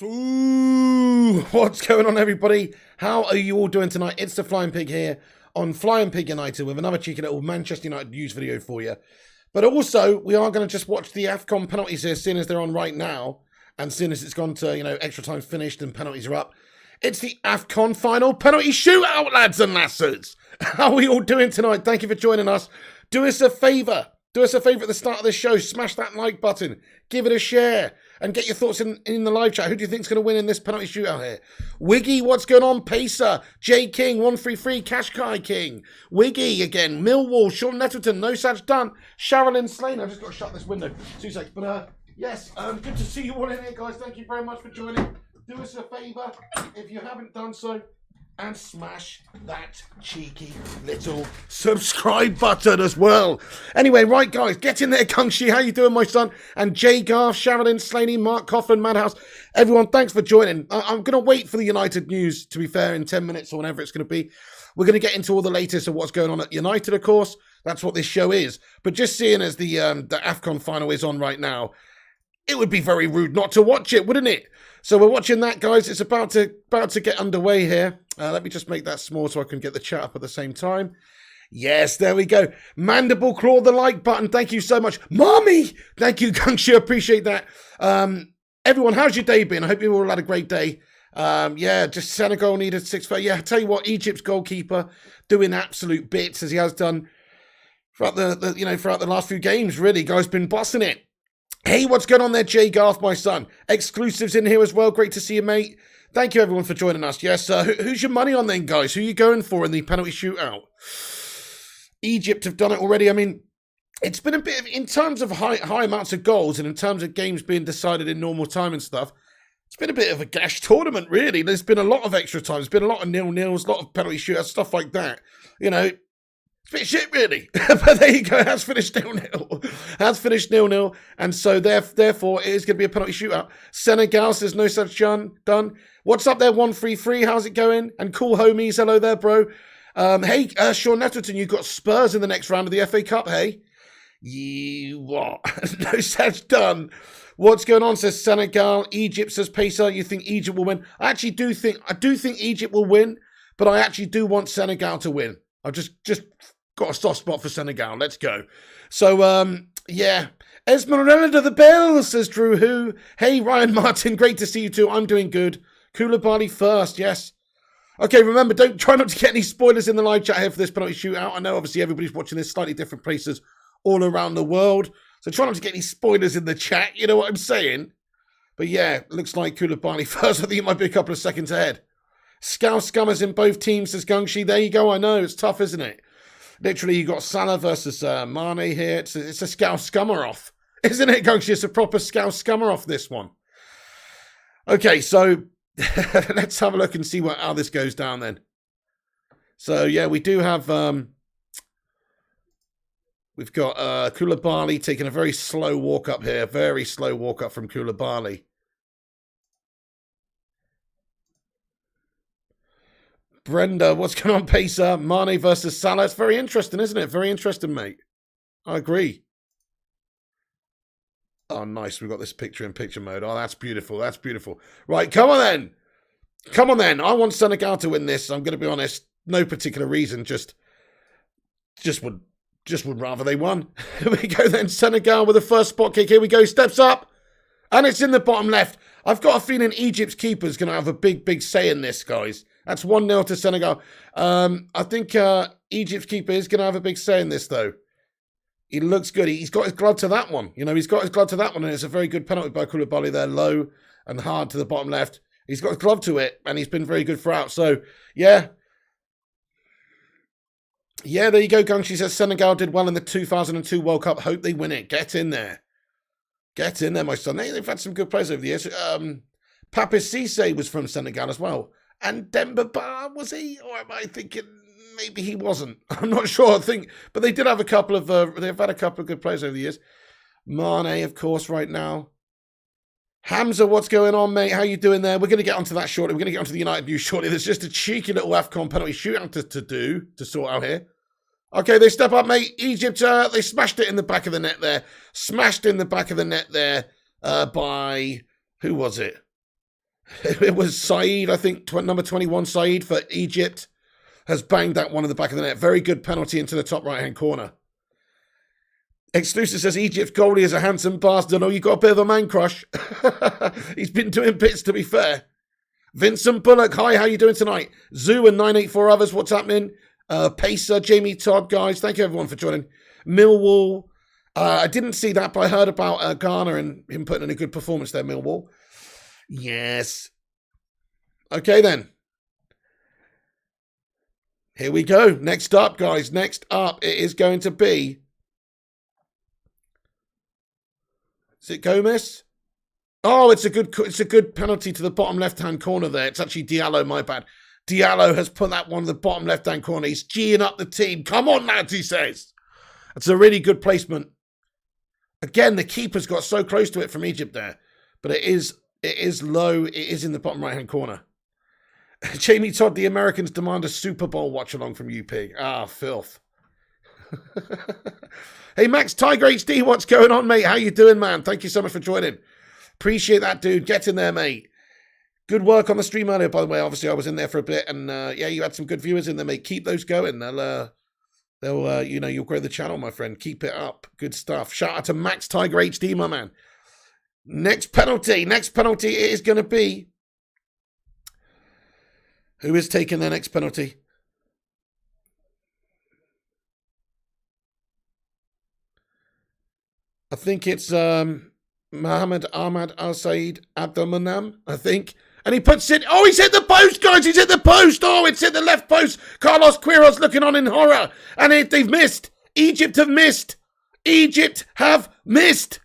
So, what's going on, everybody? How are you all doing tonight? It's the Flying Pig here on Flying Pig United with another cheeky little Manchester United news video for you. But also, we are going to just watch the Afcon penalties here, seeing as they're on right now, and seeing as it's gone to, extra time finished and penalties are up. It's the Afcon final penalty shootout, lads and lasses. How are we all doing tonight? Thank you for joining us. Do us a favour. Do us a favour at the start of this show. Smash that like button. Give it a share. And get your thoughts in the live chat. Who do you think's going to win in this penalty shootout here? Wiggy, what's going on? Pacer, J King, 133, Kashkai King, Wiggy again, Millwall, Sean Nettleton, No Such Done, Sherilyn Slane. I've just got to shut this window. 2 seconds. But yes, good to see you all in here, guys. Thank you very much for joining. Do us a favour if you haven't done so, and smash that cheeky little subscribe button as well. Anyway, right, guys, get in there, Kungshi. How you doing, my son? And Jay Garth, Sherilyn Slaney, Mark Coughlin, Madhouse. Everyone, thanks for joining. I'm going to wait for the United news, to be fair, in 10 minutes or whenever it's going to be. We're going to get into all the latest of what's going on at United, of course. That's what this show is. But just seeing as the Afcon final is on right now, it would be very rude not to watch it, wouldn't it? So we're watching that, guys. It's about to get underway here. Let me just make that small so I can get the chat up at the same time. Yes, there we go. Mandible Claw, the like button. Thank you so much. Mommy! Thank you, Gungshi. Appreciate that. Everyone, how's your day been? I hope you all had a great day. Yeah, just Senegal needed 6 for. Yeah, I tell you what, Egypt's goalkeeper doing absolute bits as he has done throughout throughout the last few games, really. Guy's been bossing it. Hey, what's going on there, Jay Garth, my son? Exclusives in here as well. Great to see you, mate. Thank you, everyone, for joining us. Yes, who's your money on then, guys? Who are you going for in the penalty shootout? Egypt have done it already. I mean, it's been a bit of, in terms of high amounts of goals and in terms of games being decided in normal time and stuff, it's been a bit of a gash tournament, really. There's been a lot of extra time. There's been a lot of 0-0s, a lot of penalty shootouts, stuff like that. It's a bit shit, really. But there you go. It has finished 0-0. Has finished 0-0. And so, therefore, it is going to be a penalty shootout. Senegal says no such done. What's up there, 133? How's it going? And cool homies. Hello there, bro. Hey, Sean Nettleton, you've got Spurs in the next round of the FA Cup, hey? You what? No such done. What's going on, says Senegal. Egypt, says Pacer. You think Egypt will win? I do think Egypt will win, but I actually do want Senegal to win. I've just got a soft spot for Senegal. Let's go. So, yeah. Esmeralda the Bell, says Drew Who. Hey, Ryan Martin, great to see you too. I'm doing good. Koulibaly first, yes. Okay, remember, try not to get any spoilers in the live chat here for this penalty shootout. I know, obviously, everybody's watching this slightly different places all around the world. So try not to get any spoilers in the chat. You know what I'm saying? But yeah, looks like Koulibaly first. I think it might be a couple of seconds ahead. Scouse Scummers in both teams, says Gungshi. There you go. I know. It's tough, isn't it? Literally, you got Salah versus Mane here. It's a Scouse Scummer off. Isn't it, Gungshi? It's a proper Scouse Scummer off, this one. Okay, so let's have a look and see how this goes down then. So, yeah, we do have... we've got Koulibaly taking a very slow walk up here. Very slow walk up from Koulibaly. Brenda, what's going on, Pacer? Mane versus Salah. It's very interesting, isn't it? Very interesting, mate. I agree. Oh, nice. We've got this picture-in-picture mode. Oh, that's beautiful. That's beautiful. Right, come on then. Come on then. I want Senegal to win this. I'm going to be honest. No particular reason. Just would rather they won. Here we go then. Senegal with the first spot kick. Here we go. Steps up. And it's in the bottom left. I've got a feeling Egypt's keeper's going to have a big say in this, guys. That's 1-0 to Senegal. I think Egypt's keeper is going to have a big say in this, though. He looks good. He's got his glove to that one. He's got his glove to that one, and it's a very good penalty by Koulibaly there, low and hard to the bottom left. He's got his glove to it, and he's been very good throughout. So, yeah. Yeah, there you go, Gungshi says Senegal did well in the 2002 World Cup. Hope they win it. Get in there. Get in there, my son. They've had some good players over the years. Papis Cisse was from Senegal as well. And Demba Ba, was he? Or am I thinking maybe he wasn't? I'm not sure. But they did have a couple of. They've had a couple of good players over the years. Mane, of course, right now. Hamza, what's going on, mate? How you doing there? We're going to get onto that shortly. We're going to get onto the United news shortly. There's just a cheeky little Afcon penalty shootout to sort out here. Okay, they step up, mate. Egypt, they smashed it in the back of the net there. Smashed in the back of the net there by who was it? It was Saeed, I think, number 21, Saeed for Egypt, has banged that one in the back of the net. Very good penalty into the top right-hand corner. Exclusive says Egypt's goalie is a handsome bastard. Oh, you got a bit of a man crush. He's been doing bits, to be fair. Vincent Bullock, hi, how you doing tonight? Zoo and 984 others, what's happening? Pacer, Jamie Todd, guys, thank you everyone for joining. Millwall, I didn't see that, but I heard about Ghana and him putting in a good performance there, Millwall. Yes. Okay, then. Here we go. Next up, guys. Next up, it is going to be... Is it Gomez? Oh, it's a good penalty to the bottom left-hand corner there. It's actually Diallo, my bad. Diallo has put that one to the bottom left-hand corner. He's geeing up the team. Come on, lads, he says. It's a really good placement. Again, the keeper's got so close to it from Egypt there. But it is low. It is in the bottom right-hand corner. Jamie Todd, the Americans demand a Super Bowl watch-along from you, pig. Ah, filth. Hey, Max Tiger HD, what's going on, mate? How you doing, man? Thank you so much for joining. Appreciate that, dude. Get in there, mate. Good work on the stream earlier, by the way. Obviously, I was in there for a bit, and yeah, you had some good viewers in there, mate. Keep those going. They'll you'll grow the channel, my friend. Keep it up. Good stuff. Shout out to Max Tiger HD, my man. Next penalty. It is going to be... Who is taking their next penalty? I think it's Mohammed Ahmad Al-Said Abdelmanam, I think. And he puts it... Oh, he's hit the post, guys! He's hit the post! Oh, it's hit the left post! Carlos Quiroz looking on in horror. And they've missed. Egypt have missed. Egypt have missed.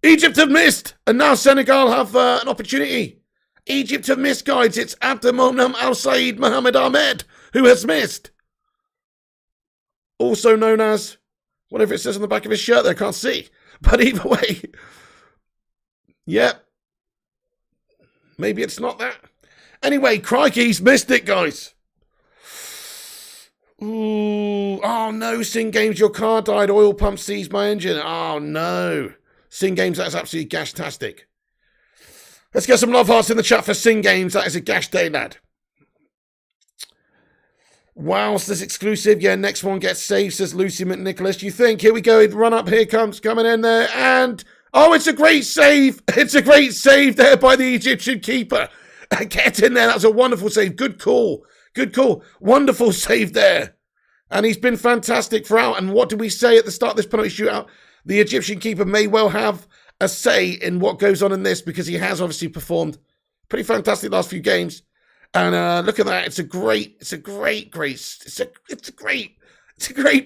And now Senegal have an opportunity. Egypt have missed, guys. It's Abdelmanam Al-Said Mohammed Ahmed who has missed. Also known as... Whatever it says on the back of his shirt there, I can't see. But either way, yeah, maybe it's not that. Anyway, crikey, he's missed it, guys. Ooh, oh no, Sing Games, your car died. Oil pump seized my engine. Oh no. Sing Games, that's absolutely gash-tastic. Let's get some love hearts in the chat for Sing Games. That is a gash day, lad. Wow, this exclusive. Yeah, next one gets saved, says Lucy McNicholas. You think? Here we go. Run up. Here comes. Coming in there. And, oh, it's a great save. It's a great save there by the Egyptian keeper. Get in there. That's a wonderful save. Good call. Wonderful save there. And he's been fantastic throughout. And what did we say at the start of this penalty shootout? The Egyptian keeper may well have a say in what goes on in this because he has obviously performed pretty fantastic last few games. And look at that. It's a great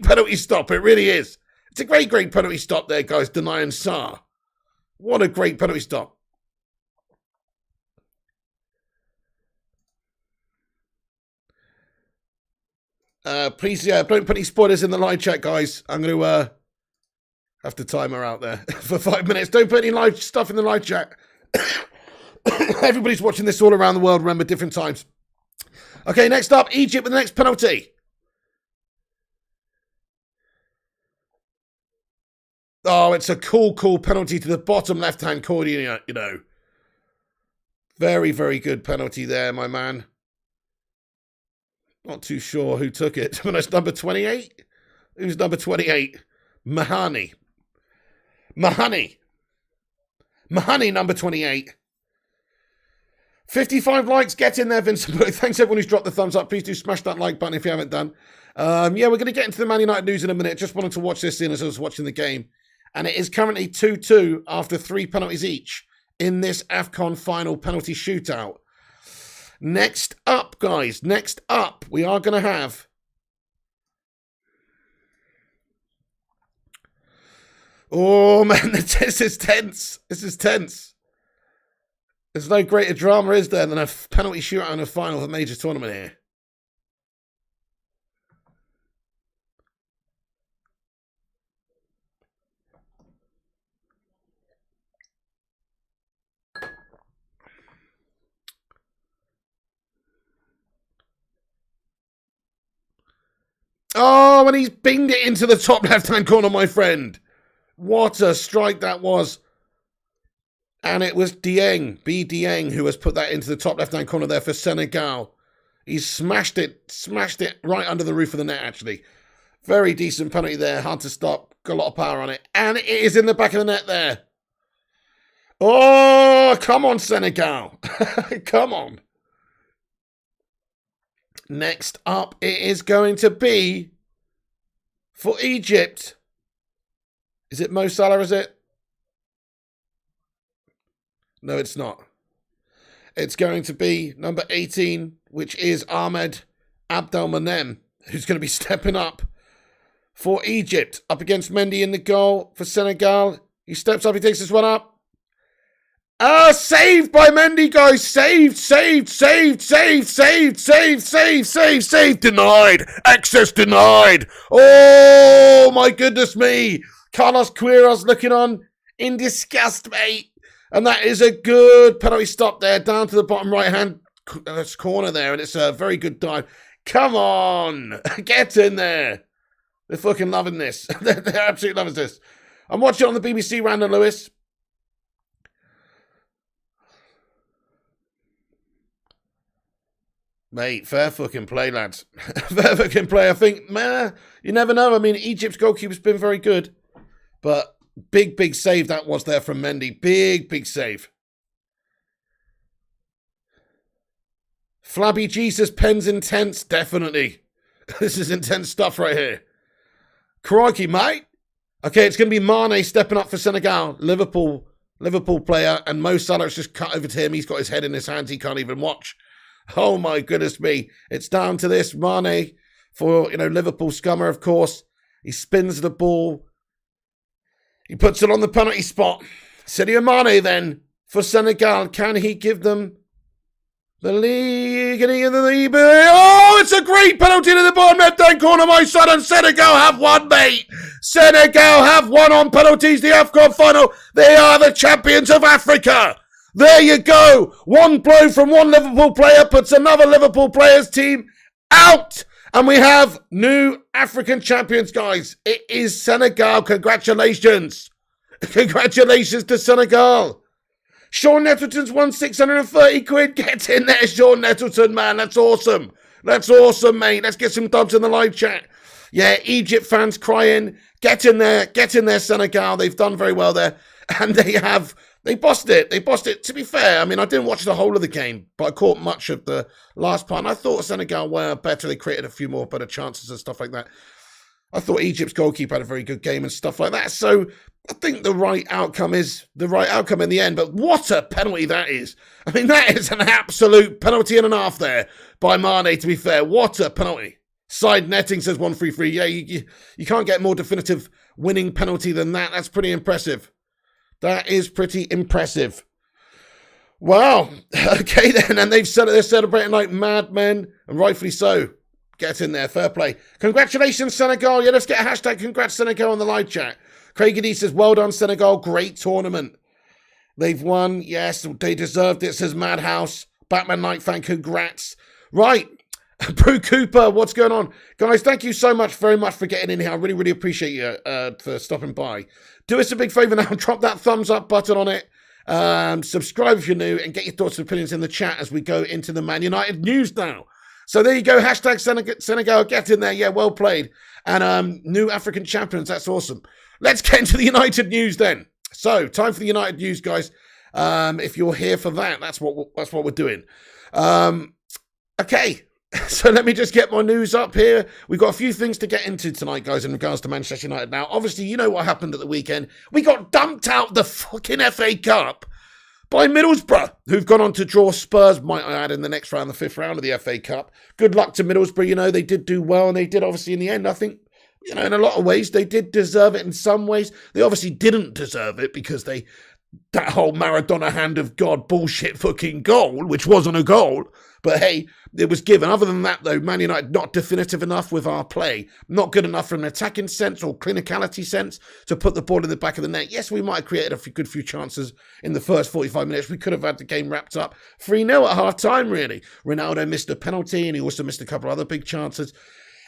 penalty stop. It really is. It's a great penalty stop there, guys, denying Sarr. What a great penalty stop. Please, yeah, don't put any spoilers in the live chat, guys. I'm going to have to time her out there for 5 minutes. Don't put any live stuff in the live chat. Everybody's watching this all around the world. Remember, different times. Okay, next up, Egypt with the next penalty. Oh, it's a cool penalty to the bottom left-hand corner, you know. Very, very good penalty there, my man. Not too sure who took it. But it's number 28. Who's number 28? Mahani, number 28. 55 likes. Get in there, Vincent. Thanks everyone who's dropped the thumbs up. Please do smash that like button if you haven't done. Yeah, we're going to get into the Man United news in a minute. Just wanted to watch this in as I was watching the game. And it is currently 2-2 after 3 penalties each in this Afcon final penalty shootout. Next up, guys. Next up, we are going to have... Oh, man, this is tense. There's no greater drama, is there, than a penalty shootout in a final of a major tournament here. Oh, and he's binged it into the top left-hand corner, my friend. What a strike that was. And it was Dieng, who has put that into the top left-hand corner there for Senegal. He smashed it right under the roof of the net, actually. Very decent penalty there, hard to stop, got a lot of power on it. And it is in the back of the net there. Oh, come on, Senegal. Come on. Next up, it is going to be for Egypt. Is it Mo Salah, is it? No, it's not. It's going to be number 18, which is Ahmed Abdelmanem, who's going to be stepping up for Egypt. Up against Mendy in the goal for Senegal. He steps up, he takes this one up. Saved by Mendy, guys. Saved. Denied. Access denied. Oh, my goodness me. Carlos Queiroz looking on in disgust, mate. And that is a good penalty stop there, down to the bottom right-hand corner there. And it's a very good dive. Come on. Get in there. They're fucking loving this. They're absolutely loving this. I'm watching on the BBC, Randall Lewis. Mate, fair fucking play, lads. Fair fucking play. I think, man, you never know. I mean, Egypt's goalkeeper's been very good. But big save that was there from Mendy. Big save. Flabby Jesus, pens intense. Definitely. This is intense stuff right here. Crikey, mate. Okay, it's going to be Mane stepping up for Senegal. Liverpool player. And Mo Salah's just cut over to him. He's got his head in his hands. He can't even watch. Oh, my goodness me. It's down to this. Mane for, Liverpool scummer, of course. He spins the ball. He puts it on the penalty spot. Sadio Mane then for Senegal. Can he give them the league? Oh, it's a great penalty to the bottom left-hand corner, my son. And Senegal have won, mate. Senegal have won on penalties. The Afcon final. They are the champions of Africa. There you go. One blow from one Liverpool player puts another Liverpool player's team out. And we have new African champions, guys. It is Senegal. Congratulations. Congratulations to Senegal. Sean Nettleton's won 630 quid. Get in there, Sean Nettleton, man. That's awesome. That's awesome, mate. Let's get some dubs in the live chat. Yeah, Egypt fans crying. Get in there, Senegal. They've done very well there. And they bossed it. To be fair, I mean, I didn't watch the whole of the game, but I caught much of the last part. And I thought Senegal were better. They created a few more better chances and stuff like that. I thought Egypt's goalkeeper had a very good game and stuff like that. So I think the right outcome is the right outcome in the end. But what a penalty that is. I mean, that is an absolute penalty and a half there by Mane, to be fair. What a penalty. Side netting, says 133. Yeah, you can't get more definitive winning penalty than that. That's pretty impressive. That is pretty impressive. Wow. Okay, then. And they're celebrating like madmen, and rightfully so. Get in there. Fair play. Congratulations, Senegal. Yeah, let's get a hashtag congrats Senegal on the live chat. Craig Edie says, well done, Senegal. Great tournament. They've won. Yes, they deserved it, says Madhouse. Batman Knight fan, congrats. Right. Brew Cooper, what's going on? Guys, thank you so very much for getting in here. I really appreciate you for stopping by. Do us a big favour now. Drop that thumbs up button on it. Subscribe if you're new and get your thoughts and opinions in the chat as we go into the Man United news now. So there you go. Hashtag Senegal. Get in there. Yeah, well played. And new African champions. That's awesome. Let's get into the United news then. So time for the United news, guys. If you're here for that, that's what we're doing. Okay. So let me just get my news up here. We've got a few things to get into tonight, guys, in regards to Manchester United. Now, obviously, you know what happened at the weekend. We got dumped out the fucking FA Cup by Middlesbrough, who've gone on to draw Spurs, might I add, in the next round, the 5th round of the FA Cup. Good luck to Middlesbrough. They did do well, and they did, obviously, in the end, I think, in a lot of ways, they did deserve it. In some ways, they obviously didn't deserve it because that whole Maradona hand of God bullshit fucking goal, which wasn't a goal. But hey, it was given. Other than that, though, Man United not definitive enough with our play. Not good enough from an attacking sense or clinicality sense to put the ball in the back of the net. Yes, we might have created a good few chances in the first 45 minutes. We could have had the game wrapped up 3-0 at half-time, really. Ronaldo missed a penalty and he also missed a couple of other big chances.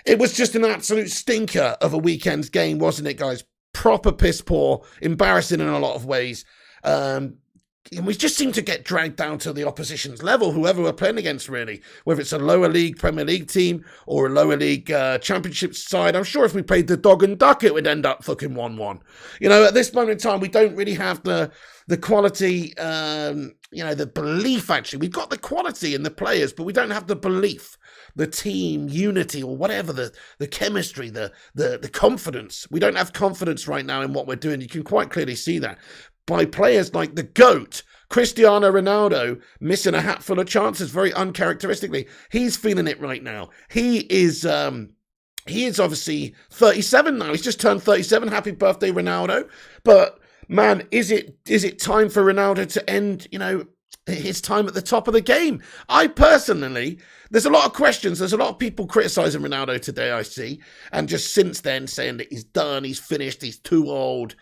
It was just an absolute stinker of a weekend's game, wasn't it, guys? Proper piss poor, embarrassing in a lot of ways. we just seem to get dragged down to the opposition's level, whoever we're playing against, really. Whether it's a lower league Premier League team or a lower league championship side. I'm sure if we played the dog and duck, it would end up fucking 1-1. You know, at this moment in time, we don't really have the quality, you know, the belief, actually. We've got the quality in the players, but we don't have the belief, the team unity, or whatever, the chemistry, the confidence. We don't have confidence right now in what we're doing. You can quite clearly see that by players like the GOAT, Cristiano Ronaldo, missing a hatful of chances very uncharacteristically. He's feeling it right now. He is obviously 37 now. He's just turned 37. Happy birthday, Ronaldo. But man, is it time for Ronaldo to end, you know, his time at the top of the game? I personally, there's a lot of questions. There's a lot of people criticising Ronaldo today, I see. And just since then saying that he's done, he's finished, he's too old.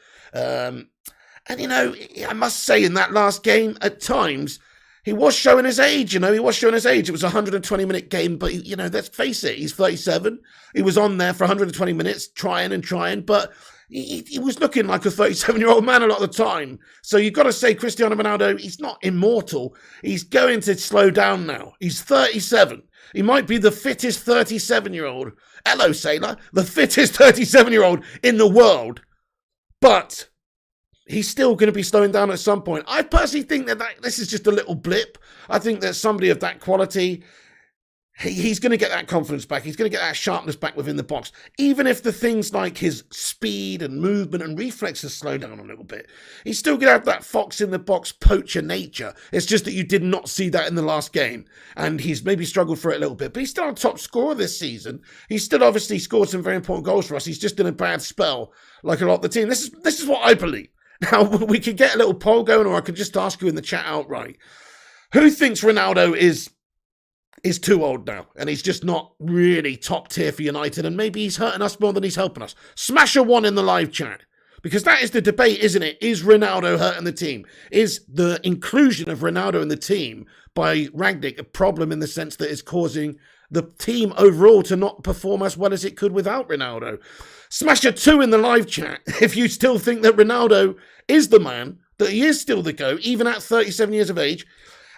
And, you know, I must say in that last game, at times, he was showing his age, you know. He was showing his age. It was a 120-minute game, but, you know, let's face it, he's 37. He was on there for 120 minutes, trying, but he was looking like a 37-year-old man a lot of the time. So you've got to say Cristiano Ronaldo, he's not immortal. He's going to slow down now. He's 37. He might be the fittest 37-year-old. Hello, sailor. The fittest 37-year-old in the world. But he's still going to be slowing down at some point. I personally think that this is just a little blip. I think that somebody of that quality, he's going to get that confidence back. He's going to get that sharpness back within the box. Even if the things like his speed and movement and reflexes slow down a little bit, he's still going to have that fox in the box poacher nature. It's just that you did not see that in the last game. And he's maybe struggled for it a little bit. But he's still a top scorer this season. He's still obviously scored some very important goals for us. He's just in a bad spell like a lot of the team. This is what I believe. Now, we could get a little poll going, or I could just ask you in the chat outright. Who thinks Ronaldo is too old now, and he's just not really top tier for United, and maybe he's hurting us more than he's helping us? Smash a 1 in the live chat, because that is the debate, isn't it? Is Ronaldo hurting the team? Is the inclusion of Ronaldo in the team by Rangnick a problem in the sense that it's causing the team overall to not perform as well as it could without Ronaldo? Smash a 2 in the live chat if you still think that Ronaldo is the man, that he is still the GOAT, even at 37 years of age,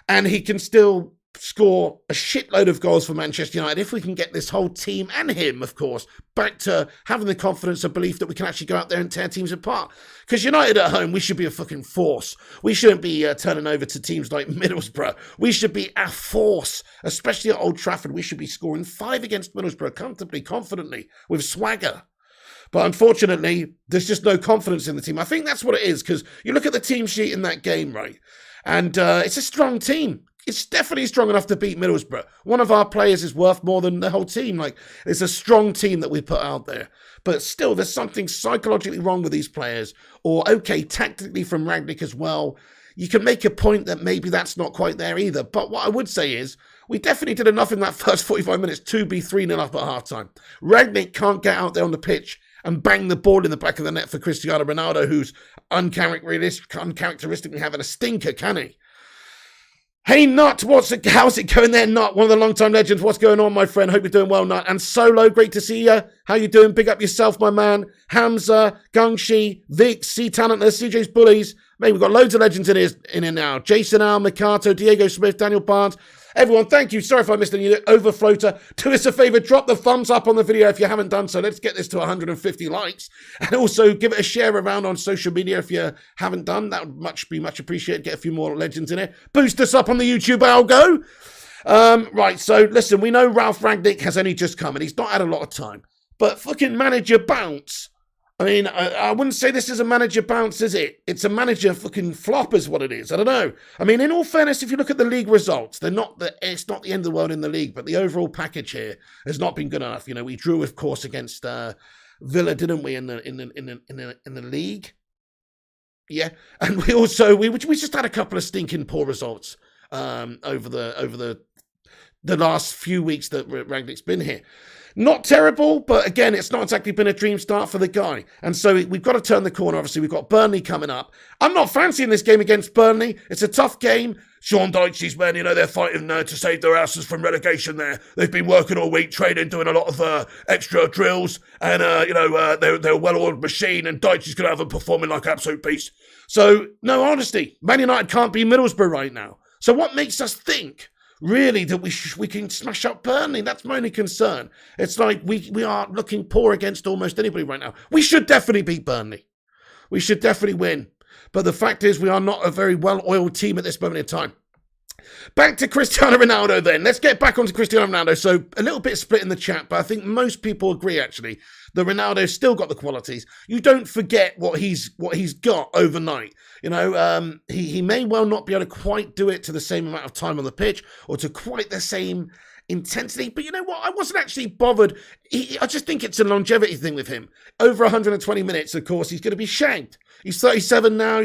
and he can still score a shitload of goals for Manchester United if we can get this whole team, and him, of course, back to having the confidence and belief that we can actually go out there and tear teams apart. Because United at home, we should be a fucking force. We shouldn't be turning over to teams like Middlesbrough. We should be a force, especially at Old Trafford. We should be scoring 5 against Middlesbrough comfortably, confidently, with swagger. But unfortunately, there's just no confidence in the team. I think that's what it is, because you look at the team sheet in that game, right? And it's a strong team. It's definitely strong enough to beat Middlesbrough. One of our players is worth more than the whole team. Like, it's a strong team that we put out there. But still, there's something psychologically wrong with these players. Or, okay, tactically from Rangnick as well. You can make a point that maybe that's not quite there either. But what I would say is, we definitely did enough in that first 45 minutes to be 3-0 up at halftime. Rangnick can't get out there on the pitch and bang the ball in the back of the net for Cristiano Ronaldo, who's uncharacteristically having a stinker, can he? Hey, Nut, how's it going there, Nut? One of the long-time legends. What's going on, my friend? Hope you're doing well, Nut. And Solo, great to see you. How you doing? Big up yourself, my man. Hamza, Gungshi, Vic, C-Talentless, CJ's Bullies. Man, we've got loads of legends in here now. Jason Al, Mikato, Diego Smith, Daniel Barnes. Everyone, thank you. Sorry if I missed any overfloater. Do us a favor, drop the thumbs up on the video if you haven't done so. Let's get this to 150 likes. And also give it a share around on social media if you haven't done. That would be much appreciated. Get a few more legends in here. Boost us up on the YouTube algo. Right, so listen, we know Ralph Rangnick has only just come and he's not had a lot of time. But fucking manager bounce. I mean, I wouldn't say this is a manager bounce, is it? It's a manager fucking flop is what it is. I don't know. I mean, in all fairness, if you look at the league results, it's not the end of the world in the league, but the overall package here has not been good enough. You know, we drew, of course, against Villa, didn't we, in the league? Yeah, and we also we just had a couple of stinking poor results over the last few weeks that Rangnick's been here. Not terrible, but again, it's not exactly been a dream start for the guy. And so we've got to turn the corner, obviously. We've got Burnley coming up. I'm not fancying this game against Burnley. It's a tough game. Sean Dyche's men, they're fighting to save their asses from relegation there. They've been working all week, training, doing a lot of extra drills, and, they're a well-oiled machine, and Dyche's going to have them performing like absolute beasts. So, no, honestly, Man United can't be Middlesbrough right now. So what makes us think, really, that we can smash up Burnley? That's my only concern. It's like we are looking poor against almost anybody right now. We should definitely beat Burnley. We should definitely win. But the fact is, we are not a very well-oiled team at this moment in time. Back to Cristiano Ronaldo then. Let's get back onto Cristiano Ronaldo. So a little bit split in the chat, but I think most people agree, actually, that Ronaldo's still got the qualities. You don't forget what he's got overnight. He may well not be able to quite do it to the same amount of time on the pitch or to quite the same intensity. But you know what? I wasn't actually bothered. I just think it's a longevity thing with him. Over 120 minutes, of course, he's going to be shanked. He's 37 now,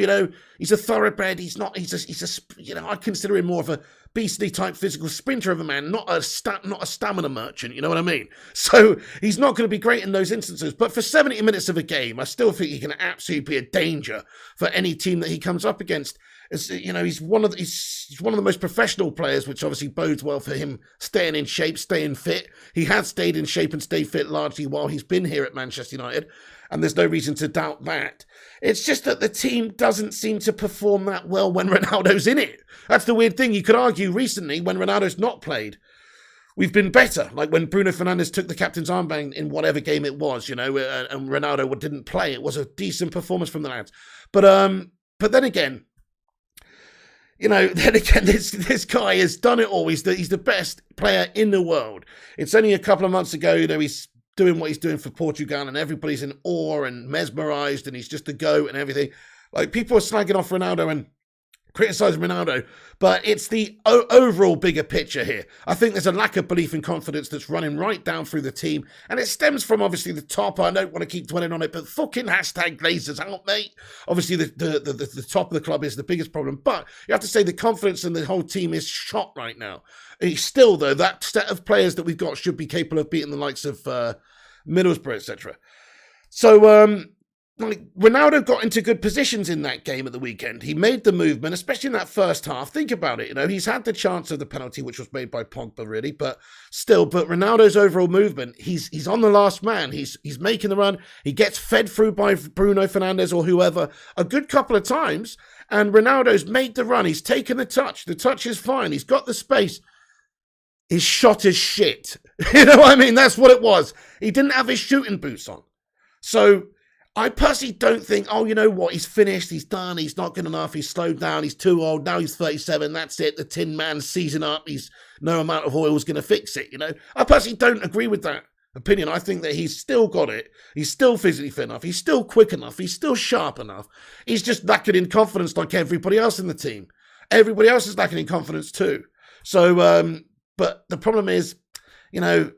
he's a thoroughbred. I consider him more of a beastly type physical sprinter of a man, not a stamina merchant, you know what I mean? So he's not going to be great in those instances. But for 70 minutes of a game, I still think he can absolutely be a danger for any team that he comes up against. He's one of the most professional players, which obviously bodes well for him staying in shape, staying fit. He has stayed in shape and stayed fit largely while he's been here at Manchester United, and there's no reason to doubt that. It's just that the team doesn't seem to perform that well when Ronaldo's in it. That's the weird thing. You could argue recently when Ronaldo's not played, we've been better. Like when Bruno Fernandes took the captain's armband in whatever game it was, and Ronaldo didn't play. It was a decent performance from the lads. But then again, this guy has done it all. He's the best player in the world. It's only a couple of months ago, he's doing what he's doing for Portugal, and everybody's in awe and mesmerised, and he's just a GOAT and everything. Like, people are slagging off Ronaldo and criticising Ronaldo, but it's the overall bigger picture here. I think there's a lack of belief and confidence that's running right down through the team, and it stems from obviously the top. I don't want to keep dwelling on it, but fucking hashtag Glazers out, mate. Obviously the top of the club is the biggest problem, but you have to say the confidence in the whole team is shot right now. It's still, though, that set of players that we've got should be capable of beating the likes of Middlesbrough, etc. So, Ronaldo got into good positions in that game at the weekend. He made the movement, especially in that first half. Think about it, he's had the chance of the penalty, which was made by Pogba, really, but Ronaldo's overall movement, he's on the last man. He's making the run. He gets fed through by Bruno Fernandes or whoever a good couple of times, and Ronaldo's made the run. He's taken the touch. The touch is fine. He's got the space. His shot is shit. You know what I mean? That's what it was. He didn't have his shooting boots on. So I personally don't think, you know what, he's finished, he's done, he's not good enough, he's slowed down, he's too old, now he's 37, that's it, the Tin Man's seizing up, no amount of oil is going to fix it, I personally don't agree with that opinion. I think that he's still got it, he's still physically fit enough, he's still quick enough, he's still sharp enough, he's just lacking in confidence like everybody else in the team. Everybody else is lacking in confidence too. So, but the problem is, for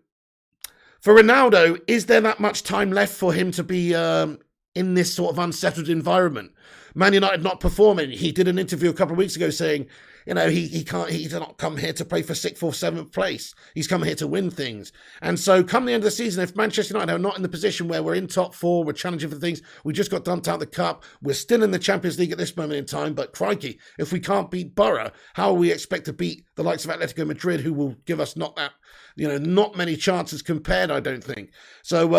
Ronaldo, is there that much time left for him to be in this sort of unsettled environment? Man United not performing. He did an interview a couple of weeks ago saying, he did not come here to play for 6th or 7th place. He's come here to win things. And so come the end of the season, if Manchester United are not in the position where we're in top 4, we're challenging for things, we just got dumped out of the cup, we're still in the Champions League at this moment in time, but crikey, if we can't beat Borough, how will we expect to beat the likes of Atletico Madrid, who will give us not many chances compared, I don't think. So,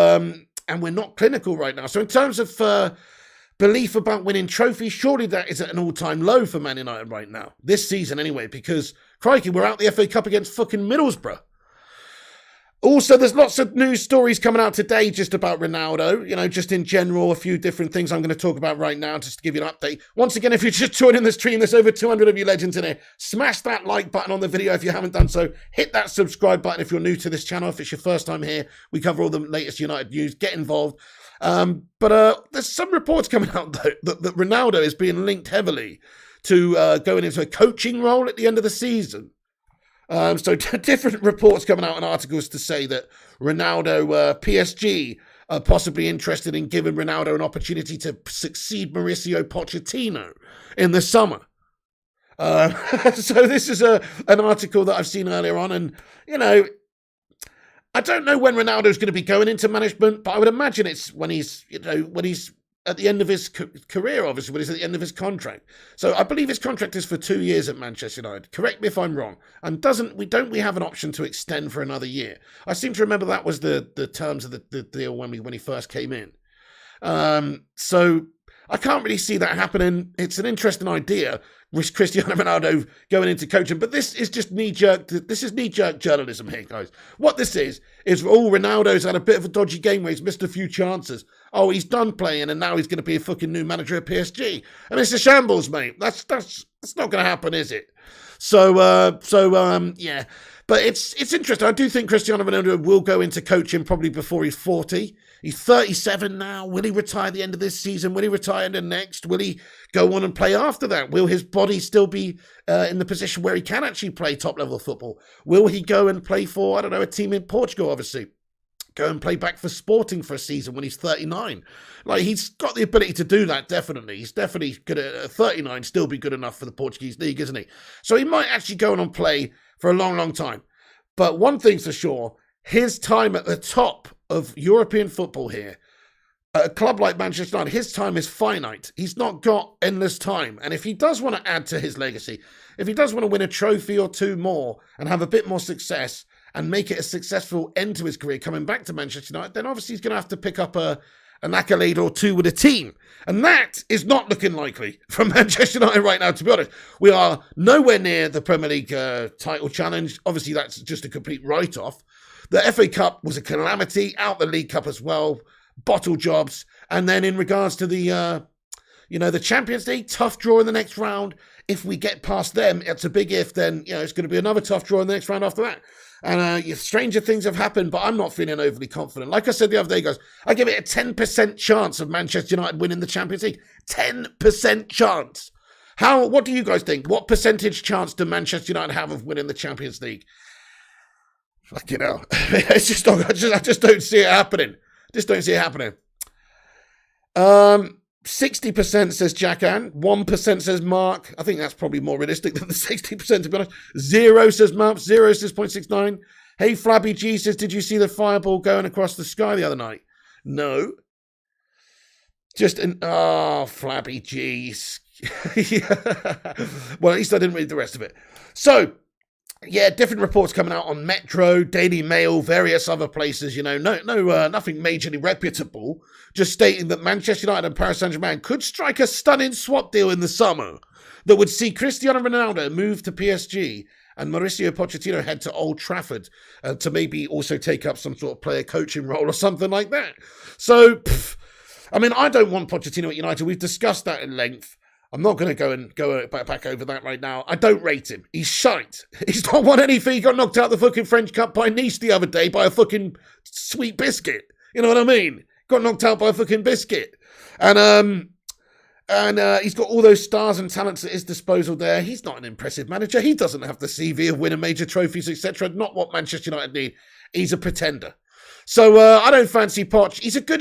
and we're not clinical right now. So in terms of belief about winning trophies, surely that is at an all-time low for Man United right now. This season anyway, because, crikey, we're out the FA Cup against fucking Middlesbrough. Also, there's lots of news stories coming out today just about Ronaldo, just in general, a few different things I'm going to talk about right now just to give you an update. Once again, if you're just joining the stream, there's over 200 of you legends in here. Smash that like button on the video if you haven't done so. Hit that subscribe button if you're new to this channel. If it's your first time here, we cover all the latest United news. Get involved. But there's some reports coming out, though, that Ronaldo is being linked heavily to going into a coaching role at the end of the season. So different reports coming out and articles to say that Ronaldo, PSG, are possibly interested in giving Ronaldo an opportunity to succeed Mauricio Pochettino in the summer. So this is an article that I've seen earlier on, and, I don't know when Ronaldo's going to be going into management, but I would imagine it's when he's at the end of his career, obviously, when he's at the end of his contract. So I believe his contract is for 2 years at Manchester United. Correct me if I'm wrong. And don't we have an option to extend for another year? I seem to remember that was the terms of the deal when he first came in. So I can't really see that happening. It's an interesting idea with Cristiano Ronaldo going into coaching, but this is just knee-jerk journalism here, guys. What this is Ronaldo's had a bit of a dodgy game where he's missed a few chances. Oh, he's done playing and now he's going to be a fucking new manager at PSG. I mean, it's a shambles, mate. That's not going to happen, is it? So yeah. But it's interesting. I do think Cristiano Ronaldo will go into coaching probably before he's 40. He's 37 now. Will he retire at the end of this season? Will he retire in the next? Will he go on and play after that? Will his body still be in the position where he can actually play top-level football? Will he go and play for, I don't know, a team in Portugal, obviously? Go and play back for Sporting for a season when he's 39. Like, he's got the ability to do that, definitely. He's definitely good at 39, still be good enough for the Portuguese league, isn't he? So he might actually go on and play for a long, long time. But one thing's for sure, his time at the top of European football here, at a club like Manchester United, his time is finite. He's not got endless time. And if he does want to add to his legacy, if he does want to win a trophy or two more and have a bit more success and make it a successful end to his career coming back to Manchester United, then obviously he's going to have to pick up an accolade or two with a team. And that is not looking likely from Manchester United right now, to be honest. We are nowhere near the Premier League title challenge. Obviously, that's just a complete write-off. The FA Cup was a calamity, out the League Cup as well, bottle jobs. And then in regards to the Champions League, tough draw in the next round. If we get past them, it's a big if, then, it's going to be another tough draw in the next round after that. And stranger things have happened, but I'm not feeling overly confident. Like I said the other day, guys, I give it a 10% chance of Manchester United winning the Champions League. 10% chance. What do you guys think? What percentage chance do Manchester United have of winning the Champions League? Fucking hell. It's just not, I just don't see it happening. 60% says Jack Ann, 1% says Mark. I think that's probably more realistic than the 60%, to be honest. 0 says Mumps, 0 says 0.69. Hey, Flabby G says, did you see the fireball going across the sky the other night? No. Flabby G's. Well, at least I didn't read the rest of it. So, yeah, different reports coming out on Metro, Daily Mail, various other places, nothing majorly reputable, just stating that Manchester United and Paris Saint-Germain could strike a stunning swap deal in the summer that would see Cristiano Ronaldo move to PSG and Mauricio Pochettino head to Old Trafford to maybe also take up some sort of player coaching role or something like that. So, I don't want Pochettino at United. We've discussed that in length. I'm not going to go back over that right now. I don't rate him. He's shite. He's not won anything. He got knocked out the fucking French Cup by Nice the other day by a fucking sweet biscuit. You know what I mean? Got knocked out by a fucking biscuit. And he's got all those stars and talents at his disposal there. He's not an impressive manager. He doesn't have the CV of winning major trophies, etc. Not what Manchester United need. He's a pretender. So I don't fancy Poch. He's a good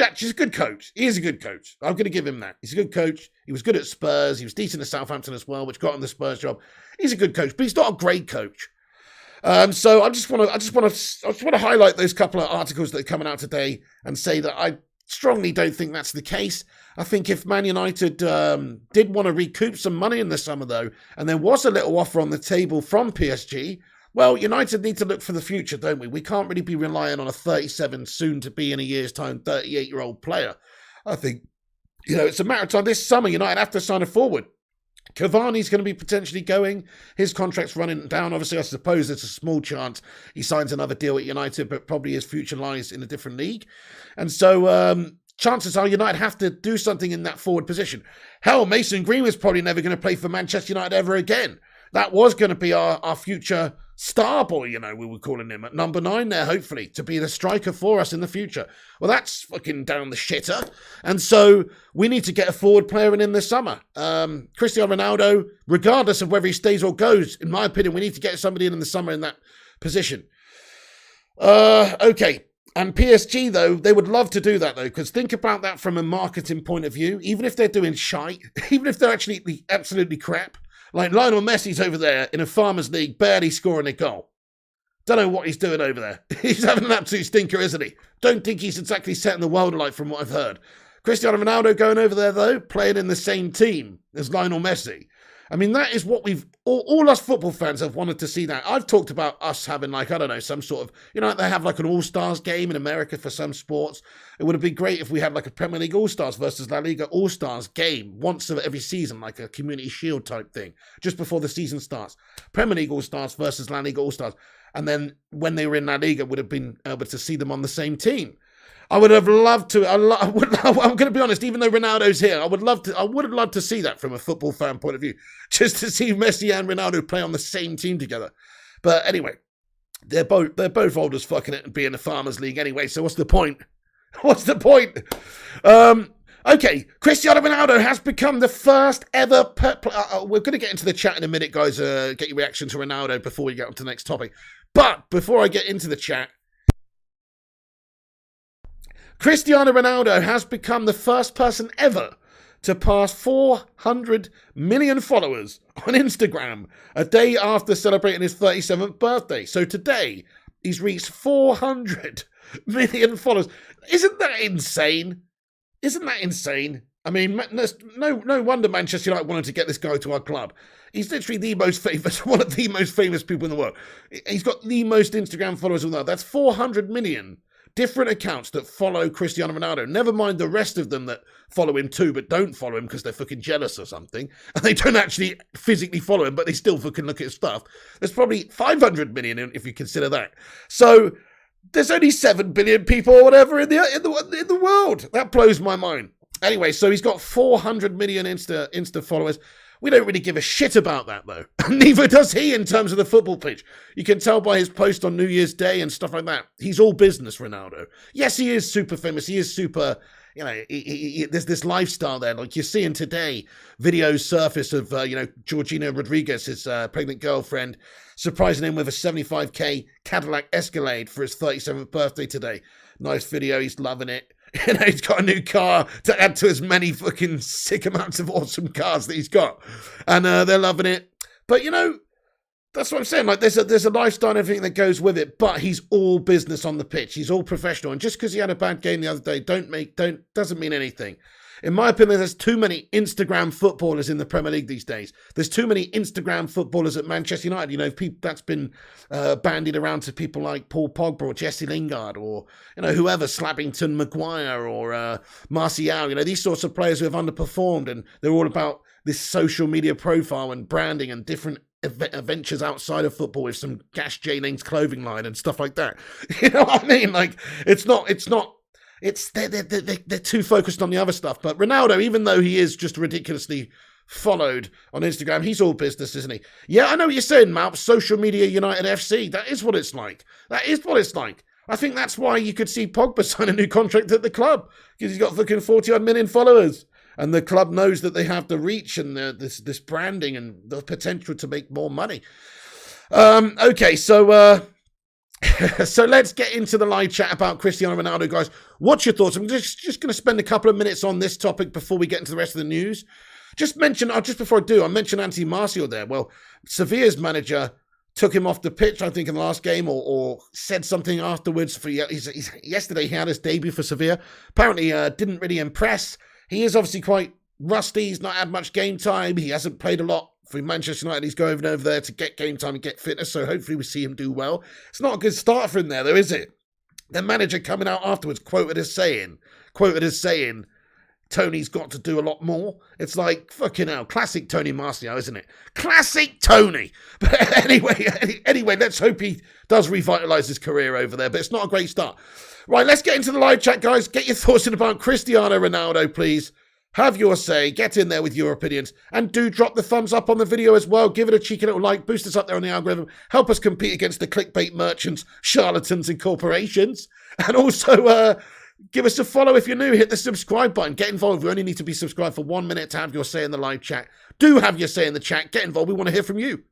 coach. He is a good coach. I'm going to give him that. He's a good coach. He was good at Spurs. He was decent at Southampton as well, which got him the Spurs job. He's a good coach, but he's not a great coach. So I just want to highlight those couple of articles that are coming out today and say that I strongly don't think that's the case. I think if Man United did want to recoup some money in the summer, though, and there was a little offer on the table from PSG, well, United need to look for the future, don't we? We can't really be relying on a 37, soon to be in a year's time, 38-year-old player. I think, it's a matter of time. This summer, United have to sign a forward. Cavani's going to be potentially going. His contract's running down. Obviously, I suppose there's a small chance he signs another deal at United, but probably his future lies in a different league. And so chances are United have to do something in that forward position. Hell, Mason Greenwood's probably never going to play for Manchester United ever again. That was going to be our future star boy, we were calling him at number 9 there, hopefully, to be the striker for us in the future. Well, that's fucking down the shitter. And so we need to get a forward player in this summer. Cristiano Ronaldo, regardless of whether he stays or goes, in my opinion, we need to get somebody in the summer in that position. Okay. And PSG, though, they would love to do that, though, because think about that from a marketing point of view. Even if they're doing shite, even if they're actually absolutely crap, like Lionel Messi's over there in a Farmers League, barely scoring a goal. Don't know what he's doing over there. He's having an absolute stinker, isn't he? Don't think he's exactly setting the world alight from what I've heard. Cristiano Ronaldo going over there, though, playing in the same team as Lionel Messi. I mean, that is what all us football fans have wanted to see that. I've talked about us having, like, I don't know, some sort of, they have like an All-Stars game in America for some sports. It would have been great if we had like a Premier League All-Stars versus La Liga All-Stars game once every season, like a Community Shield type thing, just before the season starts. Premier League All-Stars versus La Liga All-Stars. And then when they were in La Liga, would have been able to see them on the same team. I would have loved to. I'm going to be honest. Even though Ronaldo's here, I would have loved to see that from a football fan point of view, just to see Messi and Ronaldo play on the same team together. But anyway, they're both old as fucking it and be in the Farmers League anyway. So what's the point? What's the point? Okay, Cristiano Ronaldo has become the first ever. We're going to get into the chat in a minute, guys. Get your reaction to Ronaldo before we get on to the next topic. But before I get into the chat. Cristiano Ronaldo has become the first person ever to pass 400 million followers on Instagram a day after celebrating his 37th birthday. So today, he's reached 400 million followers. Isn't that insane? Isn't that insane? I mean, no wonder Manchester United wanted to get this guy to our club. He's literally the most famous, one of the most famous people in the world. He's got the most Instagram followers in the world. That's 400 million. Different accounts that follow Cristiano Ronaldo. Never mind the rest of them that follow him too, but don't follow him because they're fucking jealous or something. And they don't actually physically follow him, but they still fucking look at his stuff. There's probably 500 million if you consider that. So there's only 7 billion people or whatever in the world. That blows my mind. Anyway, so he's got 400 million Insta followers. We don't really give a shit about that, though. Neither does he in terms of the football pitch. You can tell by his post on New Year's Day and stuff like that. He's all business, Ronaldo. Yes, he is super famous. He is super, there's this lifestyle there. Like you're seeing today, videos surface of, Georgina Rodriguez, his pregnant girlfriend, surprising him with a 75k Cadillac Escalade for his 37th birthday today. Nice video. He's loving it. He's got a new car to add to as many fucking sick amounts of awesome cars that he's got. And they're loving it. But, that's what I'm saying. Like, there's a lifestyle and everything that goes with it, but he's all business on the pitch. He's all professional. And just because he had a bad game the other day doesn't mean anything. In my opinion, there's too many Instagram footballers in the Premier League these days. There's too many Instagram footballers at Manchester United. People that's been bandied around to people like Paul Pogba or Jesse Lingard or, whoever, Slappington Maguire or Martial. These sorts of players who have underperformed, and they're all about this social media profile and branding and different adventures outside of football with some Gash J Lane's clothing line and stuff like that. You know what I mean? Like, they're too focused on the other stuff. But Ronaldo, even though he is just ridiculously followed on Instagram, he's all business, isn't he? Yeah, I know what you're saying, Malp. Social media United FC. That is what it's like. That is what it's like. I think that's why you could see Pogba sign a new contract at the club, because he's got fucking 40-odd million followers. And the club knows that they have the reach and this branding and the potential to make more money. Okay, so let's get into the live chat about Cristiano Ronaldo, guys. What's your thoughts? I'm just going to spend a couple of minutes on this topic before we get into the rest of the news. Just before I do, I mentioned Anthony Martial there. Well, Sevilla's manager took him off the pitch, I think, in the last game, or said something afterwards. Yesterday, he had his debut for Sevilla. Apparently, didn't really impress. He is obviously quite rusty. He's not had much game time. He hasn't played a lot for Manchester United. He's going over there to get game time and get fitness, so hopefully we see him do well. It's not a good start for him there, though, is it? The manager coming out afterwards, quoted as saying, Tony's got to do a lot more. It's like, fucking hell, classic Tony Martial, isn't it? Classic Tony! But anyway, let's hope he does revitalise his career over there, but it's not a great start. Right, let's get into the live chat, guys. Get your thoughts in about Cristiano Ronaldo, please. Have your say. Get in there with your opinions. And do drop the thumbs up on the video as well. Give it a cheeky little like. Boost us up there on the algorithm. Help us compete against the clickbait merchants, charlatans and corporations. And also give us a follow if you're new. Hit the subscribe button. Get involved. You only need to be subscribed for 1 minute to have your say in the live chat. Do have your say in the chat. Get involved. We want to hear from you.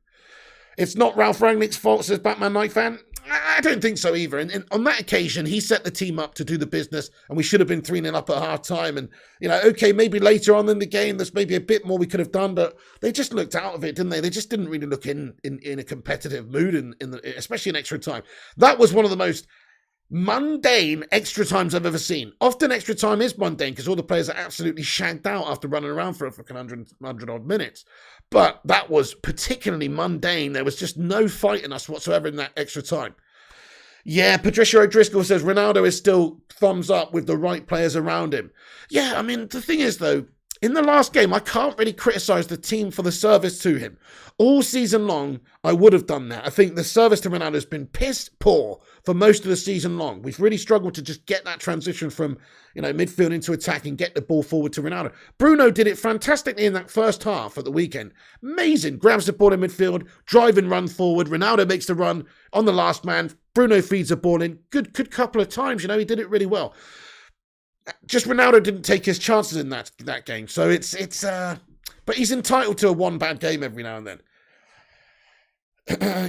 It's not Ralph Rangnick's fault, says Batman Night Fan. I don't think so either. And on that occasion, he set the team up to do the business, and we should have been 3-0 up at half-time. And, okay, maybe later on in the game, there's maybe a bit more we could have done, but they just looked out of it, didn't they? They just didn't really look in a competitive mood, especially in extra time. That was one of the most mundane extra times I've ever seen. Often extra time is mundane because all the players are absolutely shagged out after running around for a fucking 100 odd minutes. But that was particularly mundane. There was just no fight in us whatsoever in that extra time. Yeah, Patricia O'Driscoll says Ronaldo is still thumbs up with the right players around him. Yeah, I mean, the thing is, though, in the last game, I can't really criticise the team for the service to him. All season long, I would have done that. I think the service to Ronaldo has been piss poor for most of the season long. We've really struggled to just get that transition from, midfield into attack and get the ball forward to Ronaldo. Bruno did it fantastically in that first half at the weekend. Amazing. Grabs the ball in midfield, drive and run forward. Ronaldo makes the run on the last man. Bruno feeds the ball in. Good couple of times, he did it really well. Just Ronaldo didn't take his chances in that game. So but he's entitled to a one bad game every now and then.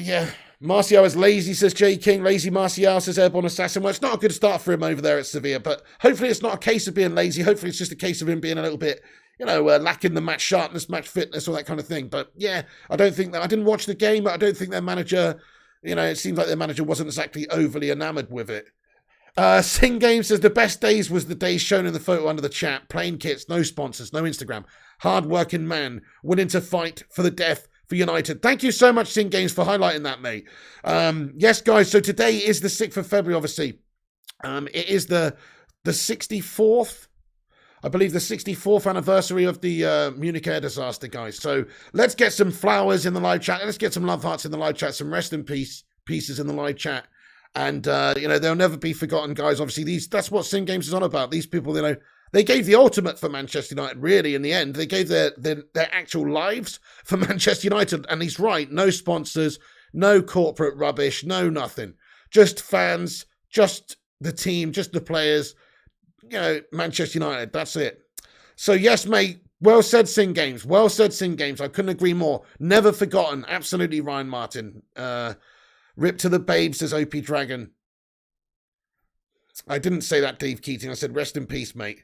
Yeah. Martial is lazy, says J. King. Lazy Martial, says Airborne Assassin. Well, it's not a good start for him over there at Sevilla, but hopefully it's not a case of being lazy. Hopefully it's just a case of him being a little bit, lacking the match sharpness, match fitness, all that kind of thing. But yeah, I didn't watch the game, but I don't think their manager, it seems like their manager wasn't exactly overly enamoured with it. Sing Game says the best days was the days shown in the photo under the chat. Plain kits, no sponsors, no Instagram. Hard-working man, willing to fight for the death for United. Thank you so much, Sing Games, for highlighting that, mate. Yes, guys, so today is the 6th of February, obviously. It is the 64th, I believe, the 64th anniversary of the Munich air disaster, guys. So let's get some flowers in the live chat. Let's get some love hearts in the live chat, some rest in peace pieces in the live chat. And, they'll never be forgotten, guys. Obviously, that's what Sing Games is on about. These people, they gave the ultimate for Manchester United, really, in the end. They gave their actual lives for Manchester United. And he's right. No sponsors, no corporate rubbish, no nothing. Just fans, just the team, just the players. Manchester United, that's it. So, yes, mate, well said, Sing Games. Well said, Sing Games. I couldn't agree more. Never forgotten. Absolutely, Ryan Martin. Rip to the babes, says OP Dragon. I didn't say that, Dave Keating. I said rest in peace, mate.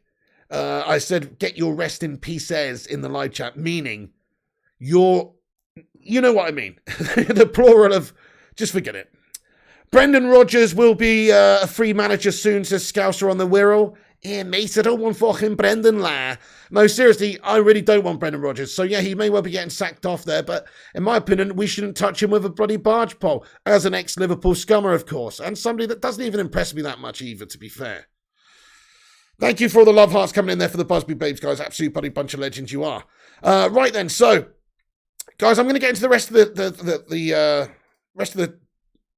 I said get your rest in pieces in the live chat, meaning you know what I mean. The plural of, just forget it. Brendan Rodgers will be a free manager soon, says Scouser on the Wirral. Yeah, mate, I don't want fucking Brendan La. No, seriously, I really don't want Brendan Rodgers. So, yeah, he may well be getting sacked off there, but in my opinion, we shouldn't touch him with a bloody barge pole. As an ex-Liverpool scummer, of course, and somebody that doesn't even impress me that much either, to be fair. Thank you for all the love hearts coming in there for the Busby Babes, guys. Absolute bloody bunch of legends you are. Right then, so, guys, I'm going to get into the rest of the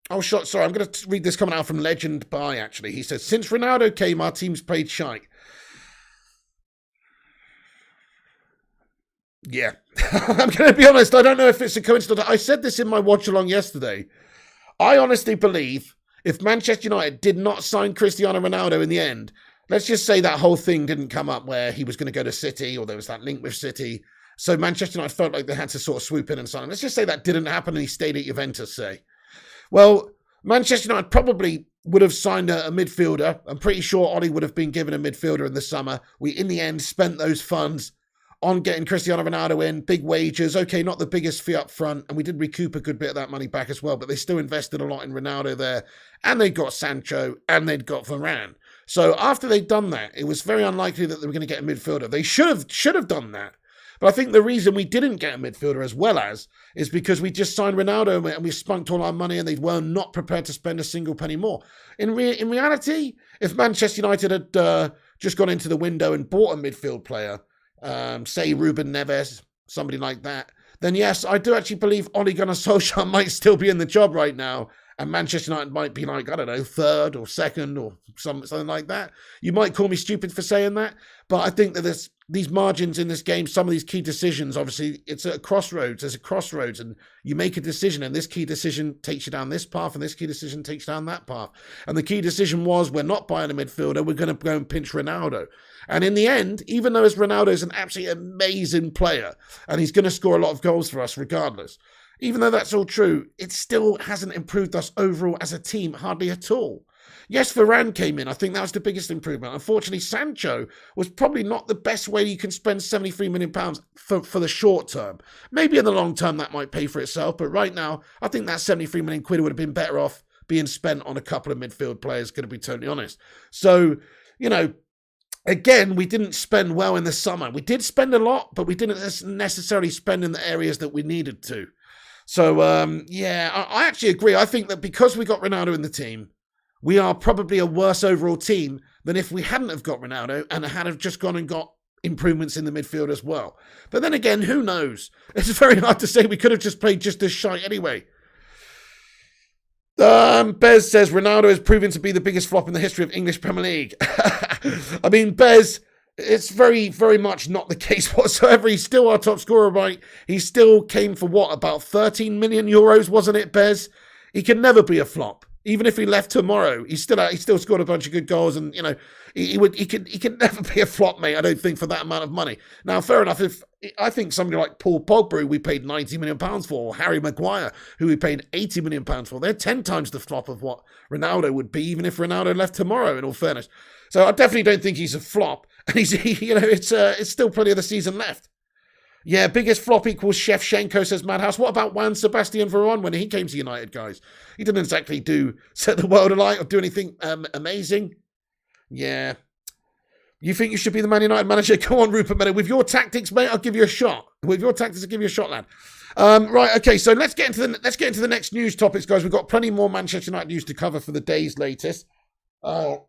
Oh, sorry, I'm going to read this coming out from Legend By, actually. He says, since Ronaldo came, our team's played shite. Yeah. I'm going to be honest, I don't know if it's a coincidence. I said this in my watch-along yesterday. I honestly believe if Manchester United did not sign Cristiano Ronaldo in the end, let's just say that whole thing didn't come up where he was going to go to City or there was that link with City. So Manchester United felt like they had to sort of swoop in and sign him. Let's just say that didn't happen and he stayed at Juventus, say. Well, Manchester United probably would have signed a midfielder. I'm pretty sure Ollie would have been given a midfielder in the summer. We, in the end, spent those funds on getting Cristiano Ronaldo in, big wages. Okay, not the biggest fee up front, and we did recoup a good bit of that money back as well, but they still invested a lot in Ronaldo there, and they got Sancho, and they'd got Varane. So after they'd done that, it was very unlikely that they were going to get a midfielder. They should have done that. But I think the reason we didn't get a midfielder as well as is because we just signed Ronaldo and we spunked all our money and they were not prepared to spend a single penny more. In reality, if Manchester United had just gone into the window and bought a midfield player, say Ruben Neves, somebody like that, then yes, I do actually believe Ole Gunnar Solskjaer might still be in the job right now and Manchester United might be like, I don't know, third or second or something like that. You might call me stupid for saying that, but I think that these margins in this game, some of these key decisions, obviously, it's at a crossroads. There's a crossroads, and you make a decision, and this key decision takes you down this path, and this key decision takes you down that path. And the key decision was, we're not buying a midfielder, we're going to go and pinch Ronaldo. And in the end, even though Ronaldo is an absolutely amazing player, and he's going to score a lot of goals for us regardless, even though that's all true, it still hasn't improved us overall as a team, hardly at all. Yes, Varane came in. I think that was the biggest improvement. Unfortunately, Sancho was probably not the best way you can spend £73 million for the short term. Maybe in the long term that might pay for itself, but right now, I think that £73 million would have been better off being spent on a couple of midfield players, going to be totally honest. So, you know, again, we didn't spend well in the summer. We did spend a lot, but we didn't necessarily spend in the areas that we needed to. So, yeah, I actually agree. I think that because we got Ronaldo in the team, we are probably a worse overall team than if we hadn't have got Ronaldo and had have just gone and got improvements in the midfield as well. But then again, who knows? It's very hard to say. We could have just played just as shite anyway. Bez says Ronaldo is proven to be the biggest flop in the history of English Premier League. I mean, Bez, it's very, very much not the case whatsoever. He's still our top scorer, right? He still came for what, about 13 million euros, wasn't it, Bez? He can never be a flop. Even if he left tomorrow, he still scored a bunch of good goals, and you know he can never be a flop, mate. I don't think for that amount of money. Now, fair enough. If I think somebody like Paul Pogba, who we paid £90 million for, or Harry Maguire, who we paid £80 million for, they're 10 times the flop of what Ronaldo would be, even if Ronaldo left tomorrow. In all fairness, so I definitely don't think he's a flop, and it's still plenty of the season left. Yeah, biggest flop equals Chef Shenko, says Madhouse. What about Juan Sebastian Veron when he came to United, guys? He didn't exactly set the world alight or do anything amazing. Yeah. You think you should be the Man United manager? Go on, Rupert Meadow. With your tactics, mate, I'll give you a shot. With your tactics, I'll give you a shot, lad. Right, okay, so let's get into the next news topics, guys. We've got plenty more Manchester United news to cover for the day's latest. We're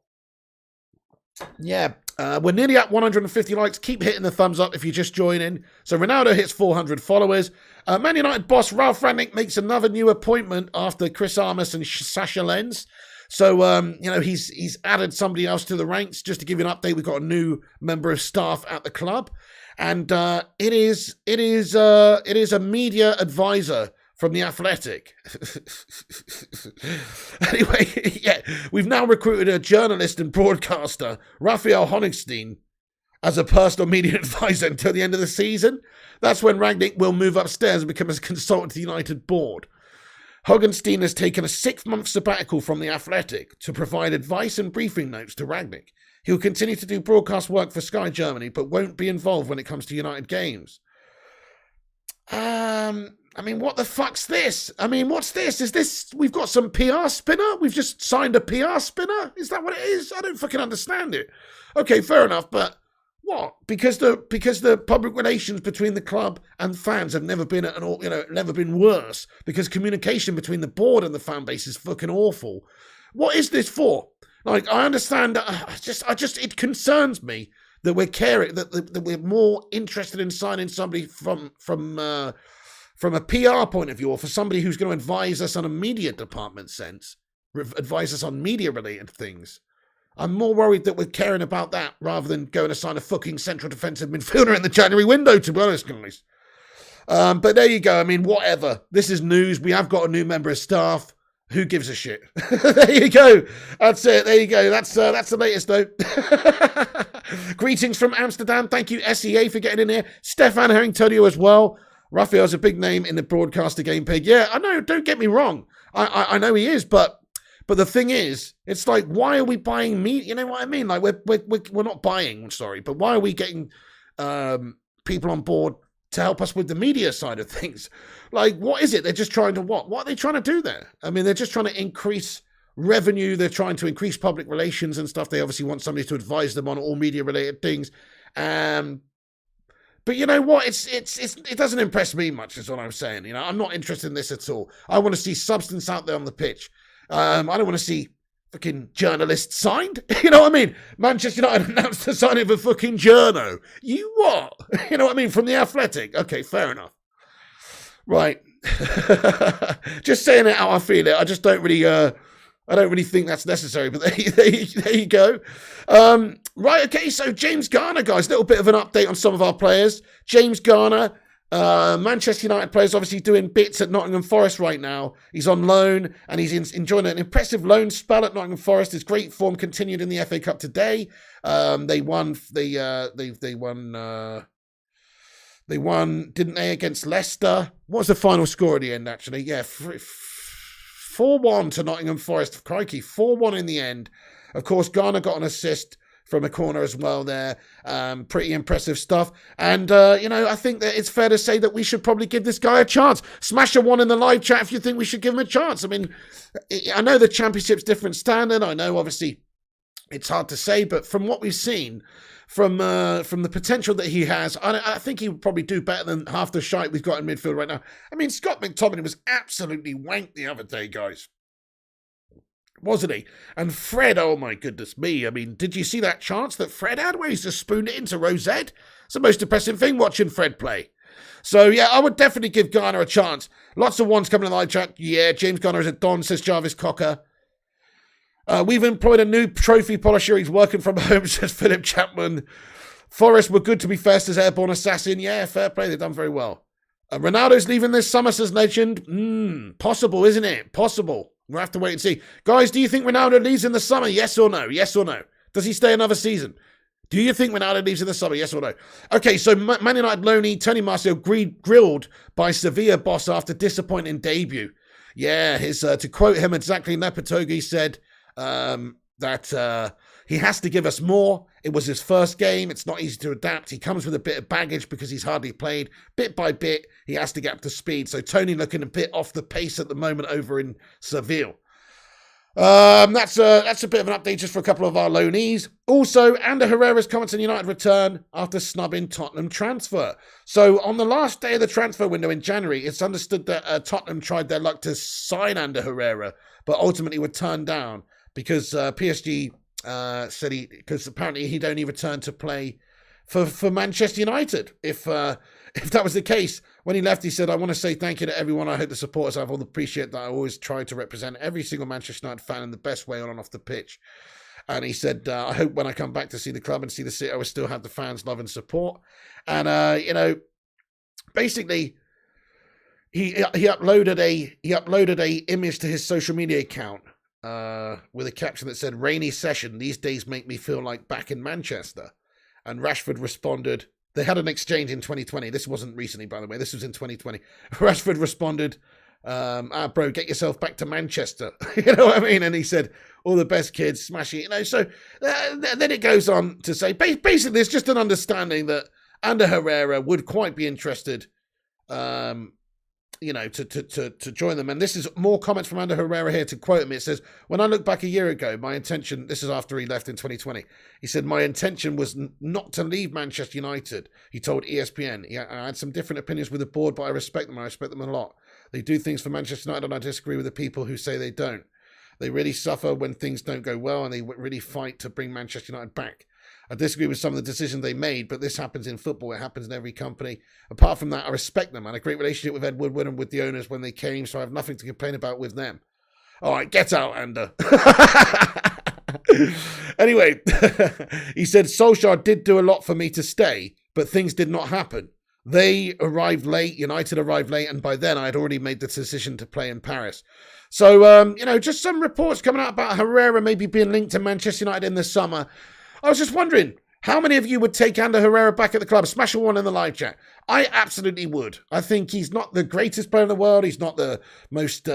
nearly at 150 likes. Keep hitting the thumbs up if you're just joining. So Ronaldo hits 400 followers. Man United boss Ralph Rangnick makes another new appointment after Chris Armas and Sasha Lenz. So, he's added somebody else to the ranks. Just to give you an update, we've got a new member of staff at the club. And it is a media advisor from The Athletic. Anyway, yeah, we've now recruited a journalist and broadcaster, Raphael Honigstein, as a personal media advisor until the end of the season. That's when Rangnick will move upstairs and become a consultant to the United board. Honigstein has taken a 6-month sabbatical from The Athletic to provide advice and briefing notes to Rangnick. He'll continue to do broadcast work for Sky Germany, but won't be involved when it comes to United games. I mean, what the fuck's this? I mean, what's this? Is this, we've got some PR spinner? We've just signed a PR spinner? Is that what it is? I don't fucking understand it. Okay, fair enough, but what? Because the public relations between the club and fans have never been never been worse. Because communication between the board and the fan base is fucking awful. What is this for? Like, I understand that. It concerns me that we're caring, that we're more interested in signing somebody from a PR point of view, or for somebody who's going to advise us on a media department sense, advise us on media-related things. I'm more worried that we're caring about that rather than going to sign a fucking central defensive midfielder in the January window, to be honest, guys. But there you go. I mean, whatever. This is news. We have got a new member of staff. Who gives a shit? There you go. That's it. There you go. That's the latest, though. Greetings from Amsterdam. Thank you, SEA, for getting in here. Stefan Herringtonio as well. Raphael's a big name in the broadcaster game pig. Yeah, I know. Don't get me wrong. I know he is, but the thing is, it's like, why are we buying meat? You know what I mean? Like, we're not buying. Sorry, but why are we getting people on board to help us with the media side of things? Like, what is it? They're just trying to what? What are they trying to do there? I mean, they're just trying to increase revenue. They're trying to increase public relations and stuff. They obviously want somebody to advise them on all media related things. But you know what? It doesn't impress me much, is what I'm saying. You know, I'm not interested in this at all. I want to see substance out there on the pitch. I don't want to see fucking journalists signed. You know what I mean? Manchester United announced the signing of a fucking journo. You what? You know what I mean? From The Athletic. Okay, fair enough. Right. Just saying it how I feel it. I just don't really I don't really think that's necessary, but there you go. Right, okay, so James Garner, guys, a little bit of an update on some of our players. James Garner, Manchester United players, obviously doing bits at Nottingham Forest right now. He's on loan, and he's enjoying an impressive loan spell at Nottingham Forest. His great form continued in the FA Cup today. They won, didn't they, against Leicester? What was the final score at the end, actually? Yeah, 4-1 to Nottingham Forest. Crikey, 4-1 in the end. Of course, Garner got an assist from a corner as well there. Pretty impressive stuff. And, I think that it's fair to say that we should probably give this guy a chance. Smash a 1 in the live chat if you think we should give him a chance. I mean, I know the championship's different standard. I know, obviously, it's hard to say, but from what we've seen, from the potential that he has, I think he would probably do better than half the shite we've got in midfield right now. I mean, Scott McTominay was absolutely wanked the other day, guys. Wasn't he? And Fred, oh my goodness me. I mean, did you see that chance that Fred had where he's just spooned it into Rosette? It's the most depressing thing watching Fred play. So, yeah, I would definitely give Garner a chance. Lots of ones coming in the live chat. Yeah, James Garner is a Don, says Jarvis Cocker. We've employed a new trophy polisher. He's working from home, says Philip Chapman. Forest were good to be first as airborne assassin. Yeah, fair play. They've done very well. Ronaldo's leaving this summer, says Legend. Possible, isn't it? Possible. We'll have to wait and see. Guys, do you think Ronaldo leaves in the summer? Yes or no? Yes or no? Does he stay another season? Do you think Ronaldo leaves in the summer? Yes or no? Okay, so Man United loanee Tony Martial grilled by Sevilla boss after disappointing debut. Yeah, to quote him exactly, Nepatogi said that he has to give us more. It was his first game. It's not easy to adapt. He comes with a bit of baggage because he's hardly played. Bit by bit, he has to get up to speed. So Tony looking a bit off the pace at the moment over in Seville. That's a bit of an update just for a couple of our loanees. Also, Ander Herrera's comments on United return after snubbing Tottenham transfer. So on the last day of the transfer window in January, it's understood that Tottenham tried their luck to sign Ander Herrera, but ultimately were turned down because PSG said because apparently he'd only return to play for Manchester United. If that was the case, when he left, he said, "I want to say thank you to everyone. I hope the supporters I've all appreciate that I always try to represent every single Manchester United fan in the best way on and off the pitch." And he said, "I hope when I come back to see the club and see the city, I will still have the fans' love and support." And basically, he uploaded a image to his social media account with a caption that said, "Rainy session. These days make me feel like back in Manchester." And Rashford responded. They had an exchange in 2020. This wasn't recently, by the way. This was in 2020. Rashford responded, bro, get yourself back to Manchester. You know what I mean? And he said, all the best, kids, smash it. So then it goes on to say, basically, it's just an understanding that Ander Herrera would quite be interested, to join them. And this is more comments from Ander Herrera here. To quote him, it says, when I look back a year ago, my intention, this is after he left in 2020, he said, my intention was not to leave Manchester United. He told ESPN, I had some different opinions with the board, but I respect them. I respect them a lot. They do things for Manchester United, and I disagree with the people who say they don't. They really suffer when things don't go well, and they really fight to bring Manchester United back. I disagree with some of the decisions they made, but this happens in football. It happens in every company. Apart from that, I respect them. I had a great relationship with Ed Woodward and with the owners when they came, so I have nothing to complain about with them. All right, get out, Ander. Anyway, he said, Solskjaer did do a lot for me to stay, but things did not happen. They arrived late, United arrived late, and by then I had already made the decision to play in Paris. So, just some reports coming out about Herrera maybe being linked to Manchester United in the summer. I was just wondering, how many of you would take Ander Herrera back at the club? Smash a one in the live chat. I absolutely would. I think he's not the greatest player in the world. He's not the most,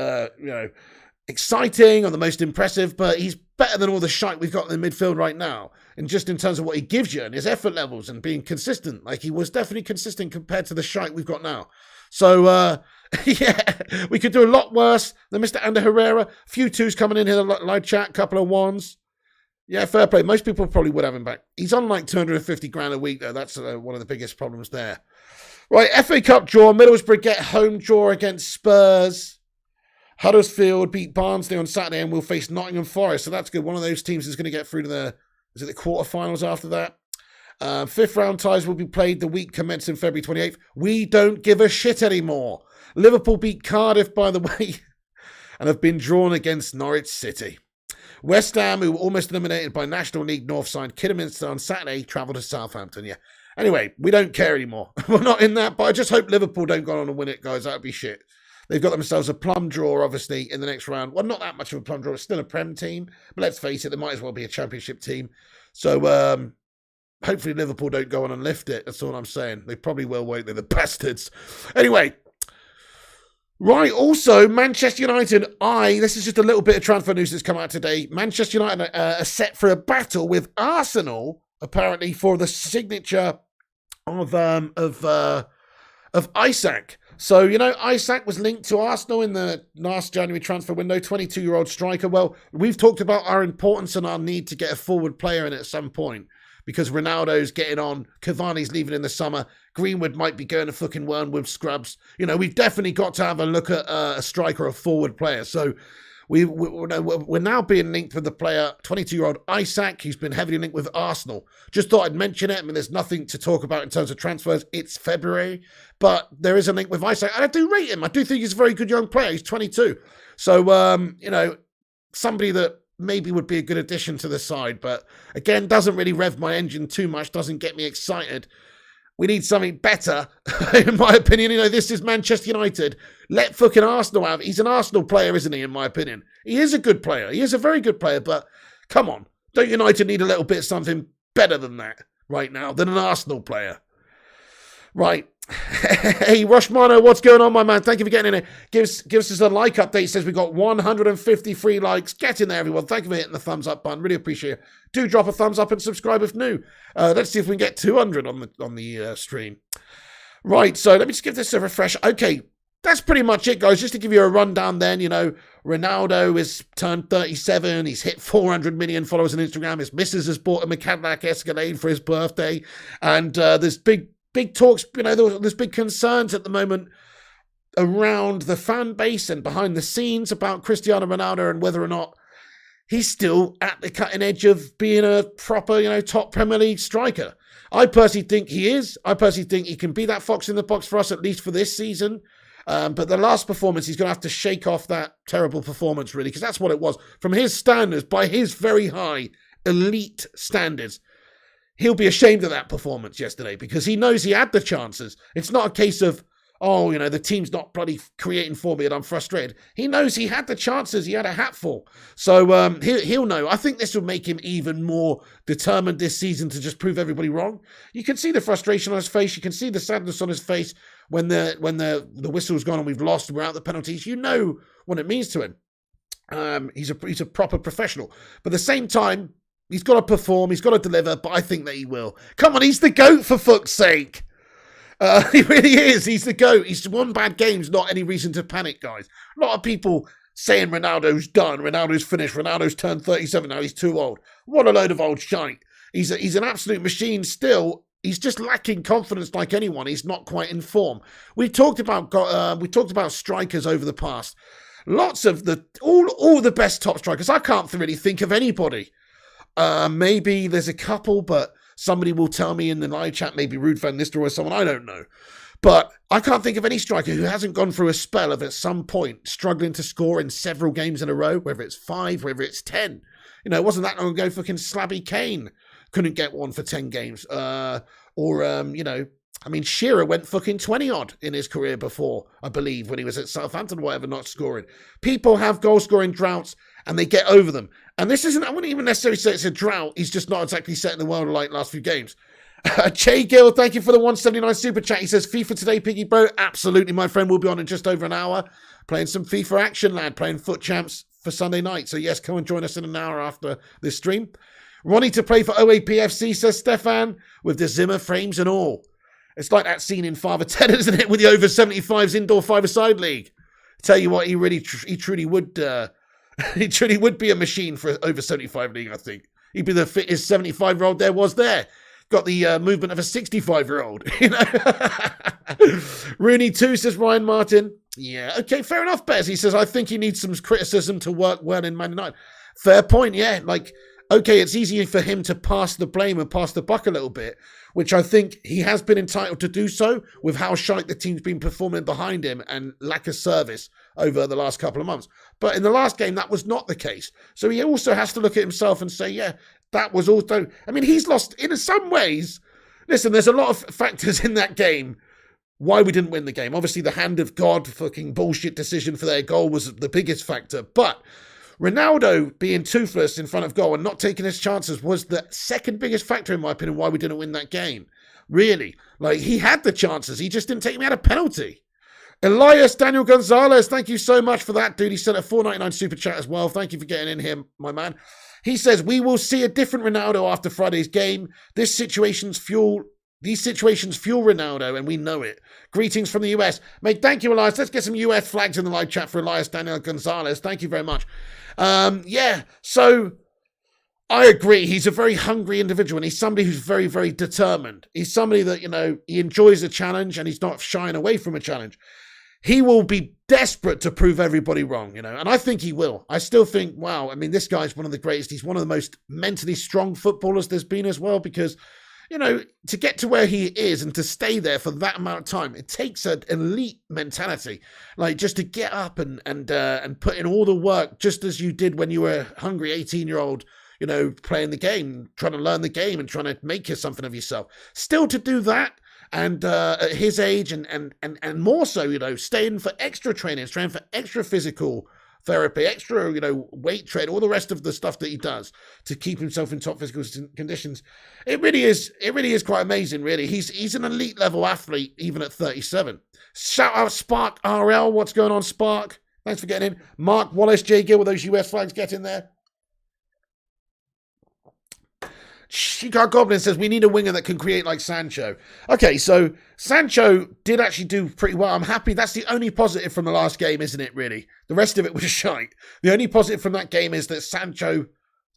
exciting or the most impressive, but he's better than all the shite we've got in the midfield right now. And just in terms of what he gives you and his effort levels and being consistent, like he was definitely consistent compared to the shite we've got now. So, we could do a lot worse than Mr. Ander Herrera. A few twos coming in here, live chat, couple of ones. Yeah, fair play. Most people probably would have him back. He's on like 250 grand a week, though. That's one of the biggest problems there. Right, FA Cup draw. Middlesbrough get home draw against Spurs. Huddersfield beat Barnsley on Saturday and will face Nottingham Forest. So that's good. One of those teams is going to get through to the quarterfinals after that. Fifth round ties will be played the week commencing February 28th. We don't give a shit anymore. Liverpool beat Cardiff, by the way, and have been drawn against Norwich City. West Ham, who were almost eliminated by National League North side Kidderminster on Saturday, travel to Southampton. Yeah. Anyway, we don't care anymore. We're not in that, but I just hope Liverpool don't go on and win it, guys. That would be shit. They've got themselves a plum draw, obviously, in the next round. Well, not that much of a plum draw. It's still a Prem team. But let's face it, they might as well be a Championship team. So, hopefully Liverpool don't go on and lift it. That's all I'm saying. They probably will, won't they? The bastards. Anyway, Right, also, Manchester United, this is just a little bit of transfer news that's come out today. Manchester United are set for a battle with Arsenal, apparently, for the signature of Isak. So, Isak was linked to Arsenal in the last January transfer window, 22-year-old striker. Well, we've talked about our importance and our need to get a forward player in at some point because Ronaldo's getting on, Cavani's leaving in the summer, Greenwood might be going to fucking Wormwood scrubs. We've definitely got to have a look at a striker, a forward player. So we're now being linked with the player, 22-year-old Isak. He's been heavily linked with Arsenal. Just thought I'd mention it. I mean, there's nothing to talk about in terms of transfers. It's February, but there is a link with Isak, and I do rate him. I do think he's a very good young player. He's 22. So, somebody that maybe would be a good addition to the side, but again, doesn't really rev my engine too much, doesn't get me excited. We need something better, in my opinion. This is Manchester United. Let fucking Arsenal have. He's an Arsenal player, isn't he, in my opinion? He is a good player. He is a very good player, but come on. Don't United need a little bit something better than that right now, than an Arsenal player? Right. Hey, Rushmano, what's going on, my man? Thank you for getting in here. Gives us a like update. Says we got 153 likes. Get in there, everyone. Thank you for hitting the thumbs up button. Really appreciate it. Do drop a thumbs up and subscribe if new. Let's see if we can get 200 on the stream. Right, so let me just give this a refresh. Okay, that's pretty much it, guys. Just to give you a rundown then, Ronaldo has turned 37. He's hit 400 million followers on Instagram. His missus has bought him a Cadillac Escalade for his birthday. And there's big talks, there's big concerns at the moment around the fan base and behind the scenes about Cristiano Ronaldo and whether or not he's still at the cutting edge of being a proper, top Premier League striker. I personally think he is. I personally think he can be that fox in the box for us, at least for this season. But the last performance, he's going to have to shake off that terrible performance, really, because that's what it was. From his standards, by his very high elite standards, he'll be ashamed of that performance yesterday because he knows he had the chances. It's not a case of, the team's not bloody creating for me and I'm frustrated. He knows he had the chances. He had a hatful. So he'll know. I think this will make him even more determined this season to just prove everybody wrong. You can see the frustration on his face. You can see the sadness on his face when the whistle's gone and we've lost and we're out the penalties. You know what it means to him. He's a proper professional. But at the same time, he's got to perform, he's got to deliver, but I think that he will. Come on, he's the GOAT, for fuck's sake. He really is. He's the GOAT. He's one bad game's not any reason to panic, guys. A lot of people saying Ronaldo's done, Ronaldo's finished, Ronaldo's turned 37 now, he's too old. What a load of old shite. He's an absolute machine still. He's just lacking confidence like anyone. He's not quite in form. We talked about strikers over the past. Lots of all the best top strikers. I can't really think of anybody. Maybe there's a couple, but somebody will tell me in the live chat, maybe Ruud van Nistelrooy or someone, I don't know. But I can't think of any striker who hasn't gone through a spell of at some point struggling to score in several games in a row, whether it's 5, whether it's 10. It wasn't that long ago fucking Slabby Kane couldn't get one for 10 games. Shearer went fucking 20-odd in his career before, I believe, when he was at Southampton or whatever, not scoring. People have goal-scoring droughts, and they get over them. And this isn't, I wouldn't even necessarily say it's a drought. He's just not exactly setting the world alight last few games. Che Gill, thank you for the 179 super chat. He says, FIFA today, Piggy Bro. Absolutely, my friend. We'll be on in just over an hour. Playing some FIFA action, lad. Playing Foot Champs for Sunday night. So, yes, come and join us in an hour after this stream. Ronnie to play for OAPFC, says Stefan, with the Zimmer frames and all. It's like that scene in Father Ted, isn't it, with the over 75s indoor five-a-side league. Tell you what, he truly would be a machine for over 75 league, I think. He'd be the fittest 75-year-old there was there. Got the movement of a 65-year-old, Rooney 2, says Ryan Martin. Yeah, okay, fair enough, Bez. He says, I think he needs some criticism to work well in Man United. Fair point, yeah. Okay, it's easier for him to pass the blame and pass the buck a little bit, which I think he has been entitled to do so with how shite the team's been performing behind him and lack of service over the last couple of months. But in the last game, that was not the case. So he also has to look at himself and say, yeah, that was also... he's lost in some ways. Listen, there's a lot of factors in that game why we didn't win the game. Obviously, the hand of God fucking bullshit decision for their goal was the biggest factor. But Ronaldo being toothless in front of goal and not taking his chances was the second biggest factor, in my opinion, why we didn't win that game. Really. He had the chances. He just didn't take him. He had a penalty. Elias Daniel Gonzalez, thank you so much for that, dude. He sent a $4.99 super chat as well. Thank you for getting in here, my man. He says, we will see a different Ronaldo after Friday's game. These situations fuel Ronaldo, and we know it. Greetings from the US. Mate, thank you, Elias. Let's get some US flags in the live chat for Elias Daniel Gonzalez. Thank you very much. So I agree. He's a very hungry individual, and he's somebody who's very, very determined. He's somebody that, he enjoys a challenge, and he's not shying away from a challenge. He will be desperate to prove everybody wrong, and I think he will. I still think, wow, this guy's one of the greatest. He's one of the most mentally strong footballers there's been as well, because, to get to where he is and to stay there for that amount of time, it takes an elite mentality, like just to get up and put in all the work, just as you did when you were a hungry 18-year-old, playing the game, trying to learn the game and trying to make something of yourself. Still to do that, and at his age and more so, staying for extra training, staying for extra physical therapy, extra, weight training, all the rest of the stuff that he does to keep himself in top physical conditions. It really is quite amazing, really. He's an elite level athlete, even at 37. Shout out Spark RL. What's going on, Spark? Thanks for getting in. Mark Wallace, J. Gill with those US flags. Get in there. Shikar Goblin says, we need a winger that can create like Sancho. Okay, so Sancho did actually do pretty well. I'm happy. That's the only positive from the last game, isn't it, really? The rest of it was shite. The only positive from that game is that Sancho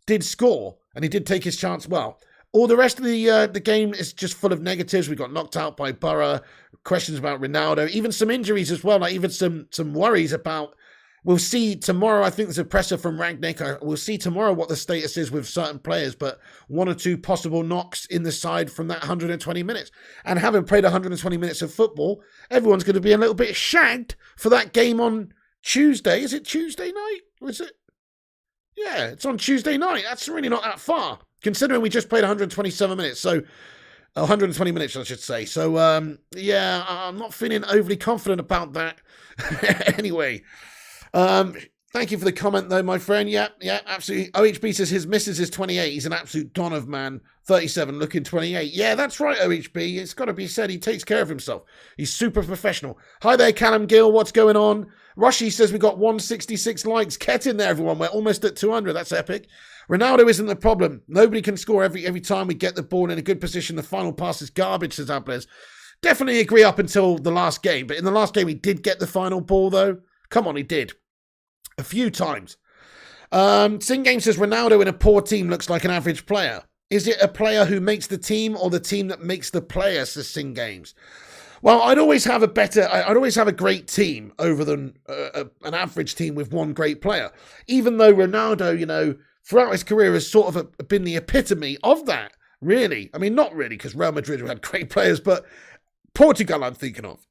did score, and he did take his chance well. All the rest of the game is just full of negatives. We got knocked out by Borough, questions about Ronaldo, even some injuries as well, like even some worries about... We'll see tomorrow. I think there's a presser from Rangnick. We'll see tomorrow what the status is with certain players, but one or two possible knocks in the side from that 120 minutes. And having played 120 minutes of football, everyone's going to be a little bit shagged for that game on Tuesday. Is it Tuesday night? Or is it? Yeah, it's on Tuesday night. That's really not that far, considering we just played 127 minutes. So 120 minutes, I should say. So, I'm not feeling overly confident about that. Anyway. Thank you for the comment, though, my friend. Yeah, absolutely. OHB says his missus is 28. He's an absolute don of man. 37, looking 28. Yeah, that's right, OHB. It's got to be said. He takes care of himself. He's super professional. Hi there, Callum Gill. What's going on? Rushy says we got 166 likes. Get in there, everyone. We're almost at 200. That's epic. Ronaldo isn't the problem. Nobody can score every time we get the ball in a good position. The final pass is garbage, says Ables. Definitely agree up until the last game. But in the last game, he did get the final ball, though. Come on, he did. A few times. Sing Game says Ronaldo in a poor team looks like an average player. Is it a player who makes the team or the team that makes the player, says Sing Games? Well, I'd always have a great team over than an average team with one great player. Even though Ronaldo, throughout his career has sort of been the epitome of that, really. Not really, because Real Madrid had great players, but Portugal I'm thinking of.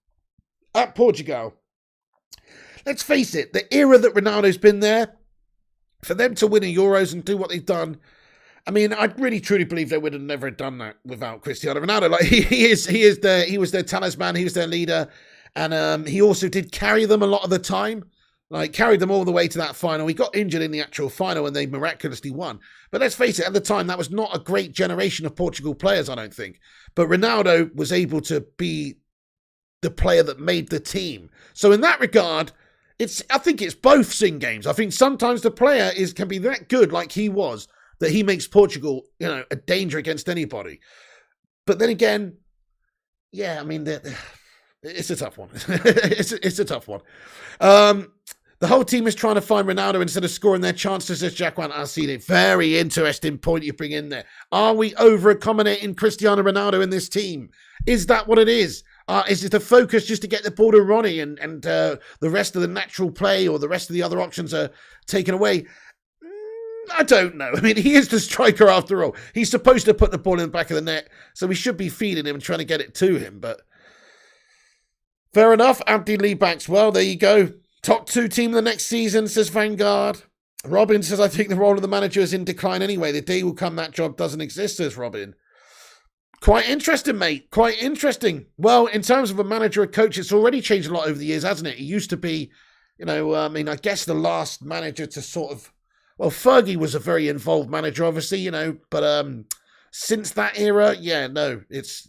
At Portugal, let's face it, the era that Ronaldo's been there, for them to win a Euros and do what they've done, I really truly believe they would have never done that without Cristiano Ronaldo. Like he was their talisman, he was their leader, and he also did carry them a lot of the time. Like carried them all the way to that final. He got injured in the actual final and they miraculously won. But let's face it, at the time that was not a great generation of Portugal players, I don't think. But Ronaldo was able to be the player that made the team. So in that regard, I think it's both Sing Games. I think sometimes the player can be that good, like he was, that he makes Portugal, a danger against anybody. But then again, yeah, it's a tough one. it's a tough one. The whole team is trying to find Ronaldo instead of scoring their chances, says Jacqueline Arsene. Very interesting point you bring in there. Are we over-accommodating Cristiano Ronaldo in this team? Is that what it is? Is it the focus just to get the ball to Ronnie and the rest of the natural play or the rest of the other options are taken away? I don't know. He is the striker after all. He's supposed to put the ball in the back of the net, so we should be feeding him and trying to get it to him. But fair enough. Anthony Lee backs well. There you go. Top 2 team the next season, says Vanguard. Robin says, I think the role of the manager is in decline anyway. The day will come that job doesn't exist, says Robin. Quite interesting, mate. Quite interesting. Well, in terms of a manager or coach, it's already changed a lot over the years, hasn't it? It used to be, I guess the last manager to sort of... Well, Fergie was a very involved manager, obviously, but since that era, yeah, no, it's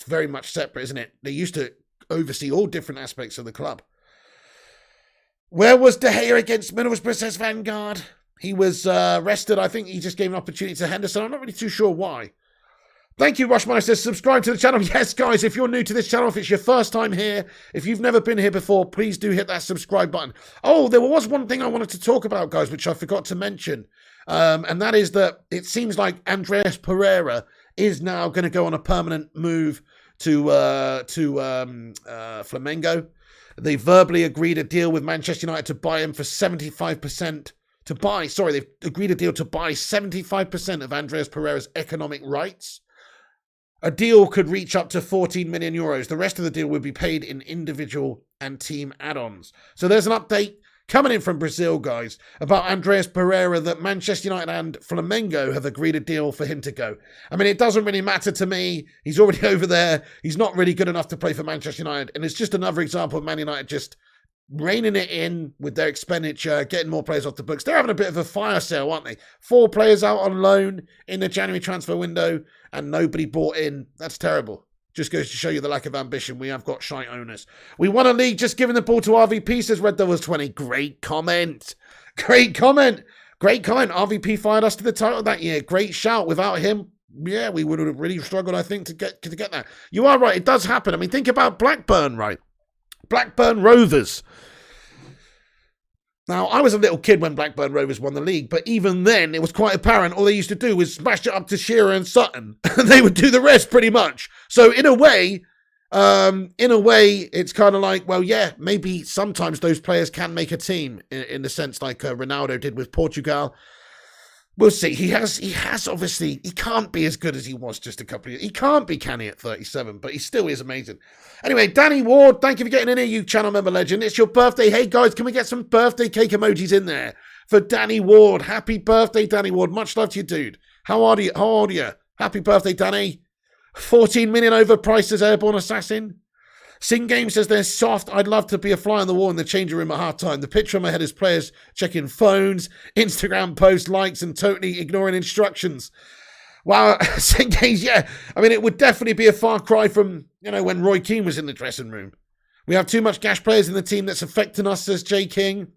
very much separate, isn't it? They used to oversee all different aspects of the club. Where was De Gea against Middlesbrough, says Vanguard? He was rested. I think he just gave an opportunity to Henderson. I'm not really too sure why. Thank you, Rushmire says, subscribe to the channel. Yes, guys, if you're new to this channel, if it's your first time here, if you've never been here before, please do hit that subscribe button. Oh, there was one thing I wanted to talk about, guys, which I forgot to mention. And that is that it seems like Andreas Herrera is now going to go on a permanent move to Flamengo. They verbally agreed a deal with Manchester United to buy him for 75%. They've agreed a deal to buy 75% of Andreas Herrera's economic rights. A deal could reach up to 14 million euros. The rest of the deal would be paid in individual and team add-ons. So there's an update coming in from Brazil, guys, about Andreas Herrera, that Manchester United and Flamengo have agreed a deal for him to go. I mean, it doesn't really matter to me. He's already over there. He's not really good enough to play for Manchester United. And it's just another example of Man United just reining it in with their expenditure, getting more players off the books. They're having a bit of a fire sale, aren't they? 4 players out on loan in the January transfer window and nobody bought in. That's terrible. Just goes to show you the lack of ambition. We have got shite owners. We won a league just giving the ball to RVP, says Red Devils 20. Great comment. Great comment. Great comment. RVP fired us to the title that year. Great shout. Without him, yeah, we would have really struggled, I think, to get that. You are right. It does happen. I mean, think about Blackburn, right? Blackburn Rovers. Now, I was a little kid when Blackburn Rovers won the league, but even then, it was quite apparent all they used to do was smash it up to Shearer and Sutton, and they would do the rest pretty much. So in a way, it's kind of like, well, yeah, maybe sometimes those players can make a team in the sense like Ronaldo did with Portugal. We'll see. He has obviously, he can't be as good as he was just a couple of years. He can't be, can he, at 37, but he still is amazing. Anyway, Danny Ward, thank you for getting in here, you channel member legend. It's your birthday. Hey, guys, can we get some birthday cake emojis in there for Danny Ward? Happy birthday, Danny Ward. Much love to you, dude. How old are you? Happy birthday, Danny. 14 million overpriced as Airborne Assassin. Sing Game says they're soft. I'd love to be a fly on the wall in the changing room at halftime. The picture in my head is players checking phones, Instagram posts, likes, and totally ignoring instructions. Wow, Sing Games, yeah. I mean, it would definitely be a far cry from, when Roy Keane was in the dressing room. We have too much gash players in the team that's affecting us, says Jay King.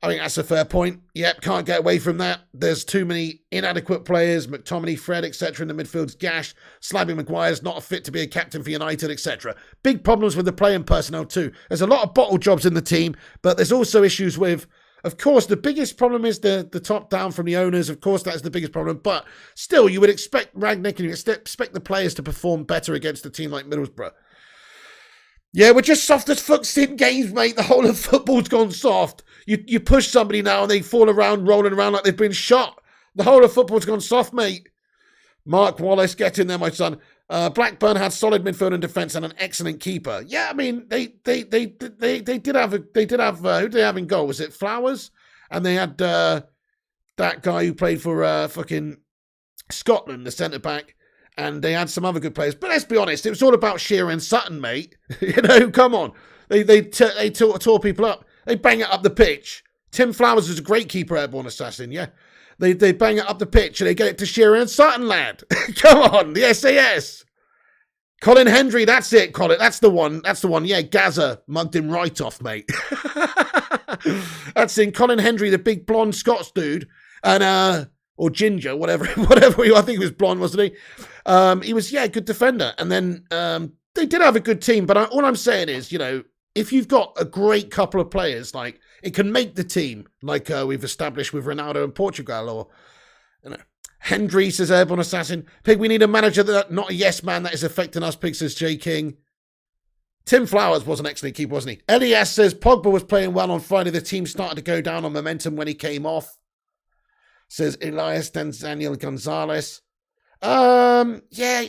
I think that's a fair point. Yep, can't get away from that. There's too many inadequate players, McTominay, Fred, etc. in the midfield's gash. Slabby Maguire's not fit to be a captain for United, etc. Big problems with the playing personnel too. There's a lot of bottle jobs in the team, but there's also issues with, of course, the biggest problem is the top down from the owners. Of course, that's the biggest problem. But still, you would expect Rangnick and you expect the players to perform better against a team like Middlesbrough. Yeah, we're just soft as fucks in games, mate. The whole of football's gone soft. You push somebody now and they fall around, rolling around like they've been shot. The whole of football's gone soft, mate. Mark Wallace, get in there, my son. Blackburn had solid midfield and defence and an excellent keeper. Yeah, I mean, they did have who did they have in goal? Was it Flowers? And they had that guy who played for fucking Scotland, the centre back. And they had some other good players. But let's be honest, it was all about Shearer and Sutton, mate. Come on. They tore people up. They bang it up the pitch. Tim Flowers is a great keeper, Airborne Assassin, yeah. They bang it up the pitch and they get it to Shearer and Sutton, lad. Come on, the SAS. Colin Hendry, that's it, Colin. That's the one. Yeah, Gaza mugged him right off, mate. That's in Colin Hendry, the big blonde Scots dude. And, or ginger, whatever. I think he was blonde, wasn't he? He was, a good defender. And then they did have a good team. But all I'm saying is, if you've got a great couple of players, like it can make the team, like we've established with Ronaldo and Portugal, or Hendry, says Airborne Assassin. Pig, we need a manager that not a yes man that is affecting us, Pig, says J King. Tim Flowers was an excellent keeper, wasn't he? Elias says Pogba was playing well on Friday. The team started to go down on momentum when he came off, says Elias Daniel Gonzalez. I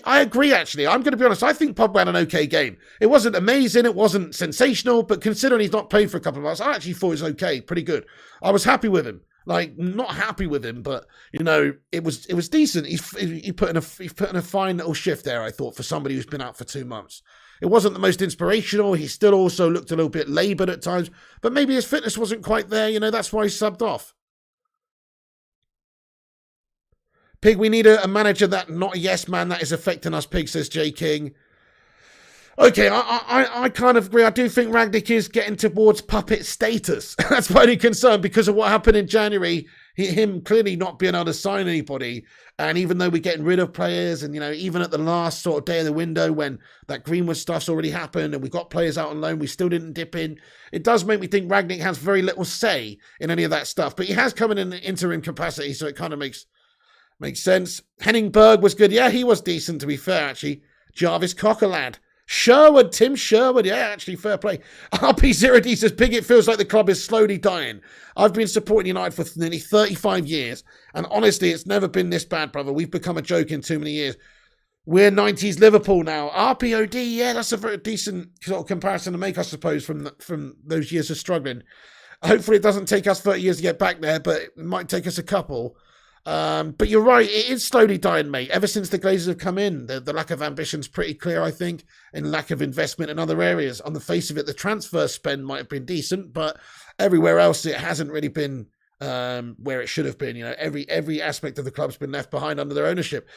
agree, actually. I'm going to be honest. I think Pogba had an okay game. It wasn't amazing. It wasn't sensational. But considering he's not played for a couple of months, I actually thought it was okay. Pretty good. I was happy with him. Like, not happy with him, but, it was decent. He put in a fine little shift there, I thought, for somebody who's been out for 2 months. It wasn't the most inspirational. He still also looked a little bit laboured at times. But maybe his fitness wasn't quite there. That's why he subbed off. Pig, we need a manager that not a yes man that is affecting us, Pig, says J King. Okay, I kind of agree. I do think Rangnick is getting towards puppet status. That's my only concern because of what happened in January. Him clearly not being able to sign anybody. And even though we're getting rid of players and, even at the last sort of day of the window when that Greenwood stuff's already happened and we got players out on loan, we still didn't dip in. It does make me think Rangnick has very little say in any of that stuff. But he has come in an interim capacity, so it kind of makes sense. Henningberg was good. Yeah, he was decent, to be fair, actually. Jarvis Cocker, lad. Sherwood, Tim Sherwood, yeah, actually, fair play. RP0D says, Pig, it feels like the club is slowly dying. I've been supporting United for nearly 35 years, and honestly, it's never been this bad, brother. We've become a joke in too many years. We're 90s Liverpool now. RPOD, yeah, that's a very decent sort of comparison to make, I suppose, from those years of struggling. Hopefully, it doesn't take us 30 years to get back there, but it might take us a couple. But you're right, it is slowly dying, mate. Ever since the Glazers have come in, the lack of ambition's pretty clear, I think, and lack of investment in other areas. On the face of it, the transfer spend might have been decent, but everywhere else it hasn't really been where it should have been. Every aspect of the club's been left behind under their ownership.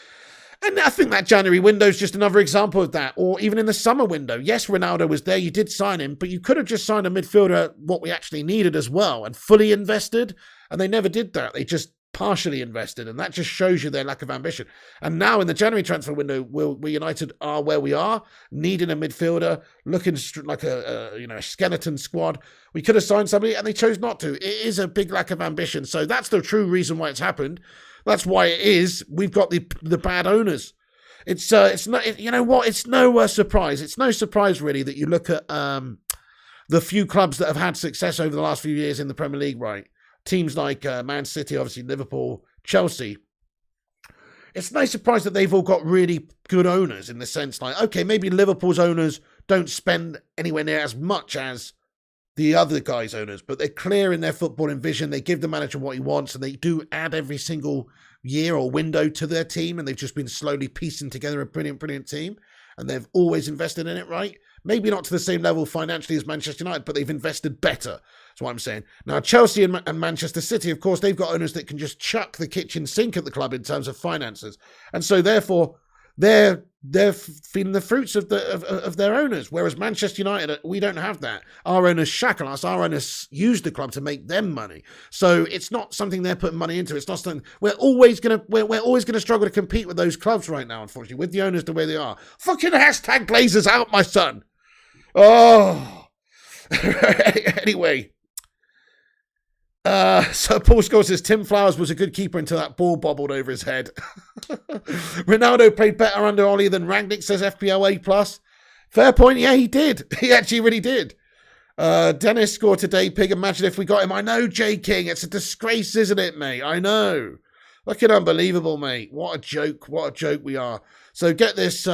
And I think that January window is just another example of that. Or even in the summer window. Yes, Ronaldo was there. You did sign him, but you could have just signed a midfielder, what we actually needed as well, and fully invested. And they never did that. They just partially invested, and that just shows you their lack of ambition. And now in the January transfer window, where United are where we are, needing a midfielder, looking like a skeleton squad, we could have signed somebody, and they chose not to. It is a big lack of ambition. So that's the true reason why it's happened. That's why it is. We've got the bad owners. It's not. It's no surprise. It's no surprise really that you look at the few clubs that have had success over the last few years in the Premier League, right? Teams like Man City, obviously Liverpool, Chelsea. It's no surprise that they've all got really good owners in the sense like, okay, maybe Liverpool's owners don't spend anywhere near as much as the other guys' owners, but they're clear in their footballing vision. They give the manager what he wants, and they do add every single year or window to their team, and they've just been slowly piecing together a brilliant, brilliant team, and they've always invested in it, right? Maybe not to the same level financially as Manchester United, but they've invested better. That's what I'm saying. Now, Chelsea and Manchester City, of course, they've got owners that can just chuck the kitchen sink at the club in terms of finances. And so, therefore, they're feeling the fruits of their owners. Whereas Manchester United, we don't have that. Our owners shackle us. Our owners use the club to make them money. So it's not something they're putting money into. It's not something we're always gonna struggle to compete with those clubs right now. Unfortunately, with the owners the way they are. Fucking hashtag Glazers out, my son. Oh, anyway. So Paul Scholes says Tim Flowers was a good keeper until that ball bobbled over his head. Ronaldo played better under Ollie than Rangnick, says FPL A+. Fair point. Yeah, he did. He actually really did. Dennis scored today, Pig. Imagine if we got him. I know, J King. It's a disgrace, isn't it, mate? I know. Fucking unbelievable, mate. What a joke. What a joke we are. So get this.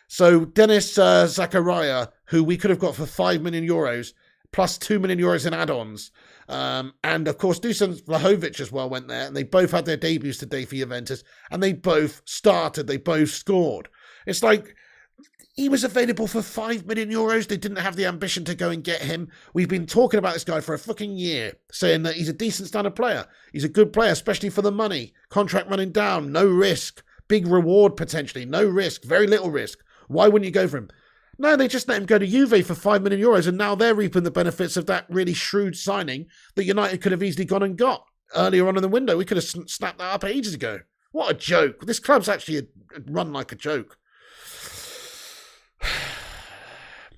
So Dennis Zakaria, who we could have got for 5 million euros, plus 2 million euros in add-ons. And of course, Dusan Vlahovic as well went there, and they both had their debuts today for Juventus, and they both started, they both scored. It's like he was available for 5 million euros. They didn't have the ambition to go and get him. We've been talking about this guy for a fucking year, saying that he's a decent standard player. He's a good player, especially for the money. Contract running down, no risk, big reward potentially, no risk, very little risk. Why wouldn't you go for him? No, they just let him go to Juve for 5 million euros, and now they're reaping the benefits of that really shrewd signing that United could have easily gone and got earlier on in the window. We could have snapped that up ages ago. What a joke. This club's actually run like a joke.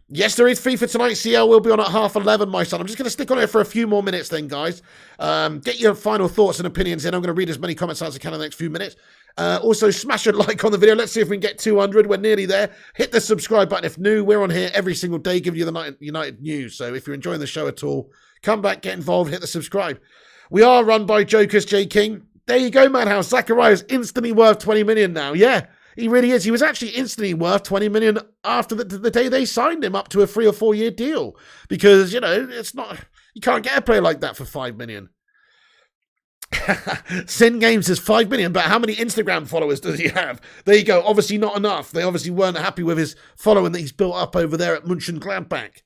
Yes, there is FIFA tonight. CL will be on at 11:30, my son. I'm just going to stick on here for a few more minutes then, guys. Get your final thoughts and opinions in. I'm going to read as many comments as I can in the next few minutes. Also, smash a like on the video. Let's see if we can get 200. We're nearly there. Hit the subscribe button if new. We're on here every single day giving you the United news. So if you're enjoying the show at all, come back, get involved, hit the subscribe. We are run by Jokers, J King. There you go, Madhouse. Zachariah's instantly worth 20 million now. Yeah, he really is. He was actually instantly worth 20 million after the day they signed him up to a 3 or 4 year deal. Because, it's not, you can't get a player like that for 5 million. Sin Games is 5 million, but how many Instagram followers does he have? There you go. Obviously not enough. They obviously weren't happy with his following that he's built up over there at Mönchengladbach.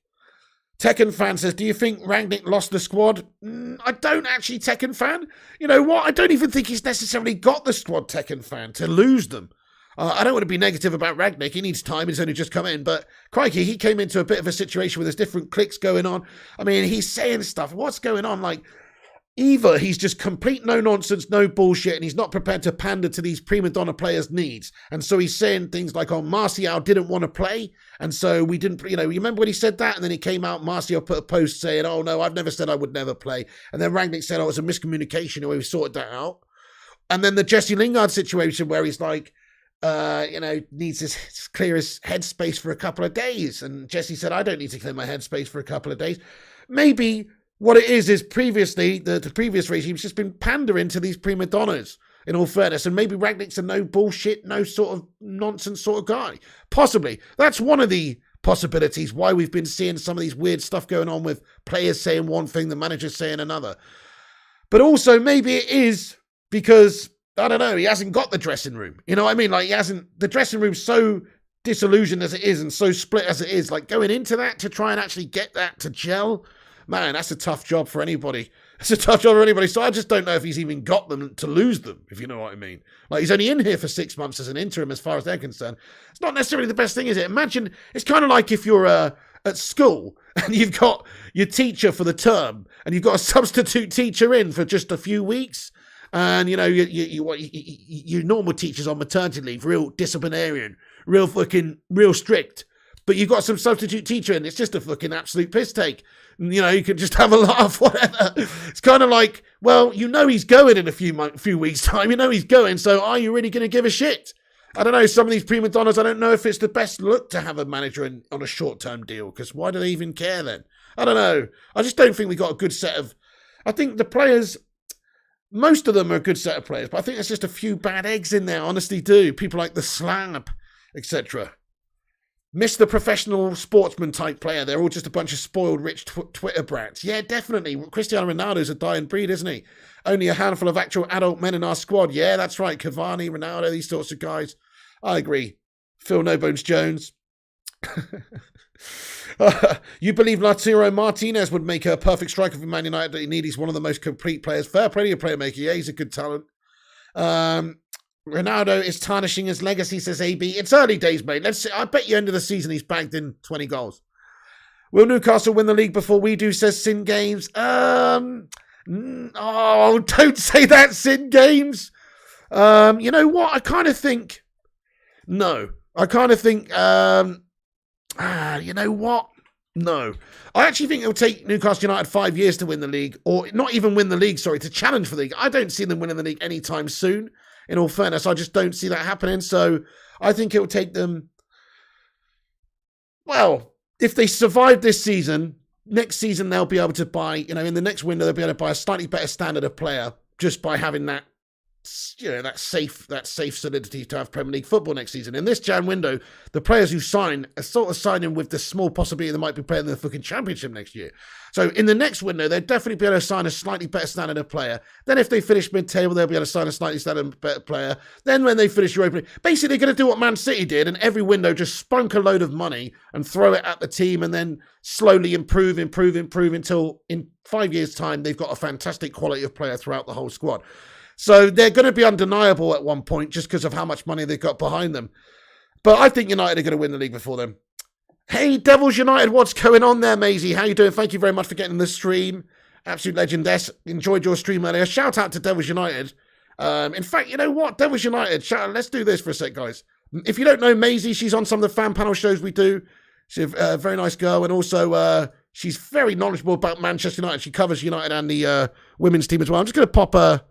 Tekken Fan says, do you think Rangnick lost the squad? I don't actually, Tekken Fan. You know what? I don't even think he's necessarily got the squad, Tekken Fan, to lose them. I don't want to be negative about Rangnick. He needs time. He's only just come in. But crikey, he came into a bit of a situation where there's different cliques going on. I mean, he's saying stuff. What's going on? Like, either he's just complete no nonsense, no bullshit, and he's not prepared to pander to these prima donna players' needs. And so he's saying things like, oh, Martial didn't want to play. And so we didn't, you remember when he said that? And then he came out, Martial put a post saying, oh, no, I've never said I would never play. And then Rangnick said, oh, it was a miscommunication, and we sorted that out. And then the Jesse Lingard situation where he's like, needs to clear his headspace for a couple of days. And Jesse said, I don't need to clear my headspace for a couple of days. Maybe what it is previously, the previous regime's just been pandering to these prima donnas, in all fairness. And maybe Rangnick's a no bullshit, no sort of nonsense sort of guy. Possibly. That's one of the possibilities why we've been seeing some of these weird stuff going on with players saying one thing, the manager saying another. But also maybe it is because, I don't know, he hasn't got the dressing room. You know what I mean? Like, the dressing room's so disillusioned as it is and so split as it is. Like, going into that to try and actually get that to gel, man, that's a tough job for anybody. It's a tough job for anybody. So I just don't know if he's even got them to lose them, if you know what I mean. Like, he's only in here for 6 months as an interim as far as they're concerned. It's not necessarily the best thing, is it? Imagine, it's kind of like if you're at school and you've got your teacher for the term and you've got a substitute teacher in for just a few weeks. And, your normal teacher's on maternity leave, real disciplinarian, real strict. But you've got some substitute teacher and it's just a fucking absolute piss take. You can just have a laugh, whatever. It's kind of like, well, he's going in a few weeks' time. He's going, so are you really going to give a shit? I don't know, some of these prima donnas, I don't know if it's the best look to have a manager on a short-term deal, because why do they even care then? I don't know. I just don't think we got a good set of... I think the players... Most of them are a good set of players, but I think there's just a few bad eggs in there, honestly do. People like the Slab, etc. Mr. Professional Sportsman type player. They're all just a bunch of spoiled rich Twitter brats. Yeah, definitely. Cristiano Ronaldo's a dying breed, isn't he? Only a handful of actual adult men in our squad. Yeah, that's right. Cavani, Ronaldo, these sorts of guys. I agree. Phil No Bones Jones. You believe Lautaro Martinez would make a perfect striker for Man United that he needs? He's one of the most complete players. Fair play to your playmaker. Yeah, he's a good talent. Ronaldo is tarnishing his legacy, says AB. It's early days, mate. Let's see. I bet you end of the season he's bagged in 20 goals. Will Newcastle win the league before we do, says Sin Games. Oh, don't say that, Sin Games. You know what? I kind of think... No. I kind of think... you know what? No. I actually think it'll take Newcastle United 5 years to win the league, or not even win the league, sorry, to challenge for the league. I don't see them winning the league anytime soon. In all fairness, I just don't see that happening. So I think it will take them... Well, if they survive this season, next season they'll be able to buy, in the next window they'll be able to buy a slightly better standard of player just by having that, that safe solidity to have Premier League football next season. In this Jan window, the players who sign are sort of signing with the small possibility they might be playing in the fucking Championship next year. So in the next window, they'll definitely be able to sign a slightly better standard of player. Then if they finish mid-table, they'll be able to sign a slightly better player. Then when they finish Europa League, basically they're going to do what Man City did, and every window just spunk a load of money and throw it at the team and then slowly improve until in 5 years' time, they've got a fantastic quality of player throughout the whole squad. So they're going to be undeniable at one point just because of how much money they've got behind them. But I think United are going to win the league before them. Hey, Devils United, what's going on there, Maisie? How you doing? Thank you very much for getting the stream. Absolute legend. Enjoyed your stream earlier. Shout out to Devils United. In fact, you know what? Devils United. Let's do this for a sec, guys. If you don't know Maisie, she's on some of the fan panel shows we do. She's a very nice girl, and also she's very knowledgeable about Manchester United. She covers United and the women's team as well. I'm just going to pop a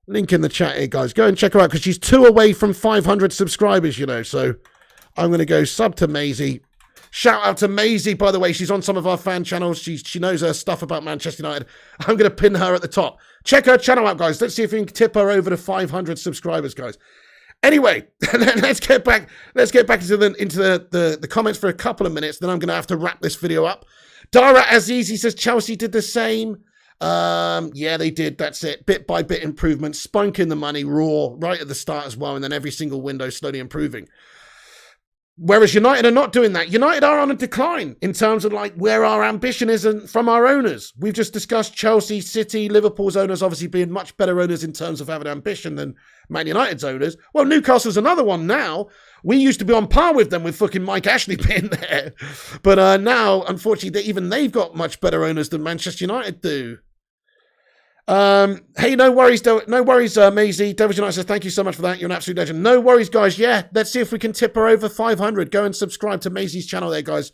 link in the chat here, guys. Go and check her out because she's 2 away from 500 subscribers, So I'm going to go sub to Maisie. Shout out to Maisie, by the way. She's on some of our fan channels. She knows her stuff about Manchester United. I'm going to pin her at the top. Check her channel out, guys. Let's see if we can tip her over to 500 subscribers, guys. Anyway, let's get back into the comments for a couple of minutes. Then I'm going to have to wrap this video up. Dara Azizi says Chelsea did the same. Yeah, they did. That's it. Bit by bit improvement. Spunking the money raw right at the start as well. And then every single window slowly improving. Whereas United are not doing that. United are on a decline in terms of like where our ambition is from our owners. We've just discussed Chelsea, City, Liverpool's owners obviously being much better owners in terms of having ambition than Man United's owners. Well, Newcastle's another one now. We used to be on par with them with fucking Mike Ashley being there. But now, unfortunately, even they've got much better owners than Manchester United do. Hey, no worries, Maisie. Devils United says, thank you so much for that. You're an absolute legend. No worries, guys. Yeah, let's see if we can tip her over 500. Go and subscribe to Maisie's channel there, guys.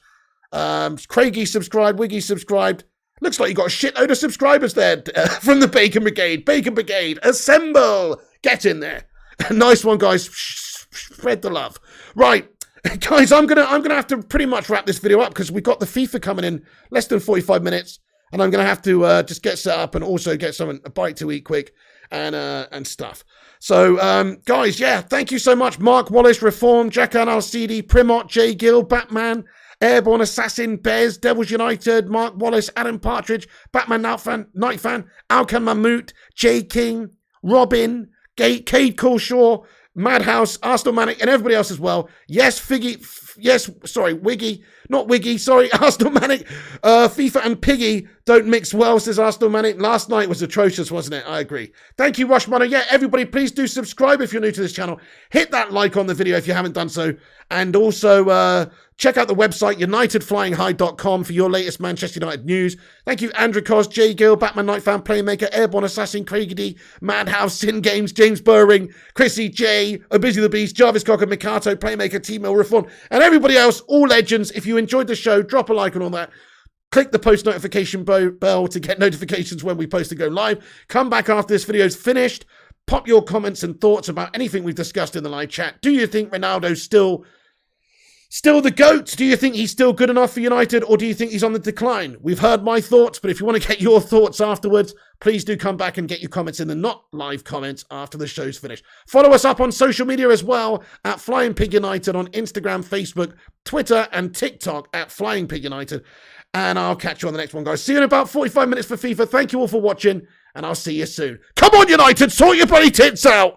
Craigie subscribed, Wiggy subscribed. Looks like you got a shitload of subscribers there from the Bacon Brigade. Bacon Brigade, assemble! Get in there. Nice one, guys. Spread the love. Right, guys, I'm gonna have to pretty much wrap this video up because we've got the FIFA coming in less than 45 minutes. And I'm going to have to just get set up and also get a bite to eat quick and stuff. So, guys, yeah, thank you so much. Mark Wallace, Reform, Jack Al-CD, Primot, Jay Gill, Batman, Airborne Assassin, Bez, Devils United, Mark Wallace, Adam Partridge, Batman Night Fan, Alkan Mahmoot, Jay King, Robin, Cade Coolshaw, Madhouse, Arsenal Manic, and everybody else as well. Yes, Wiggy, not Wiggy, sorry, Arsenal Manic. FIFA and Piggy don't mix well, says Arsenal Manic. Last night was atrocious, wasn't it? I agree. Thank you, Rushmana. Yeah, everybody, please do subscribe if you're new to this channel. Hit that like on the video if you haven't done so. And also, check out the website, unitedflyinghigh.com for your latest Manchester United news. Thank you, Andrew Cos, Jay Gill, Batman Night Fan, Playmaker, Airborne Assassin, Craigie, Madhouse, Sin Games, James Burring, Chrissy J, Obizzy the Beast, Jarvis Cocker, Mikato, Playmaker, T-Mill, Reform, and everybody else, all legends. If you enjoyed the show, drop a like and all that. Click the post notification bell to get notifications when we post and go live. Come back after this video is finished. Pop your comments and thoughts about anything we've discussed in the live chat. Do you think Ronaldo's still the GOAT? Do you think he's still good enough for United, or do you think he's on the decline? We've heard my thoughts, but if you want to get your thoughts afterwards, please do come back and get your comments in the not live comments after the show's finished. Follow us up on social media as well at Flying Pig United on Instagram, Facebook, Twitter, and TikTok at Flying Pig United. And I'll catch you on the next one, guys. See you in about 45 minutes for FIFA. Thank you all for watching, and I'll see you soon. Come on, United, sort your bloody tits out!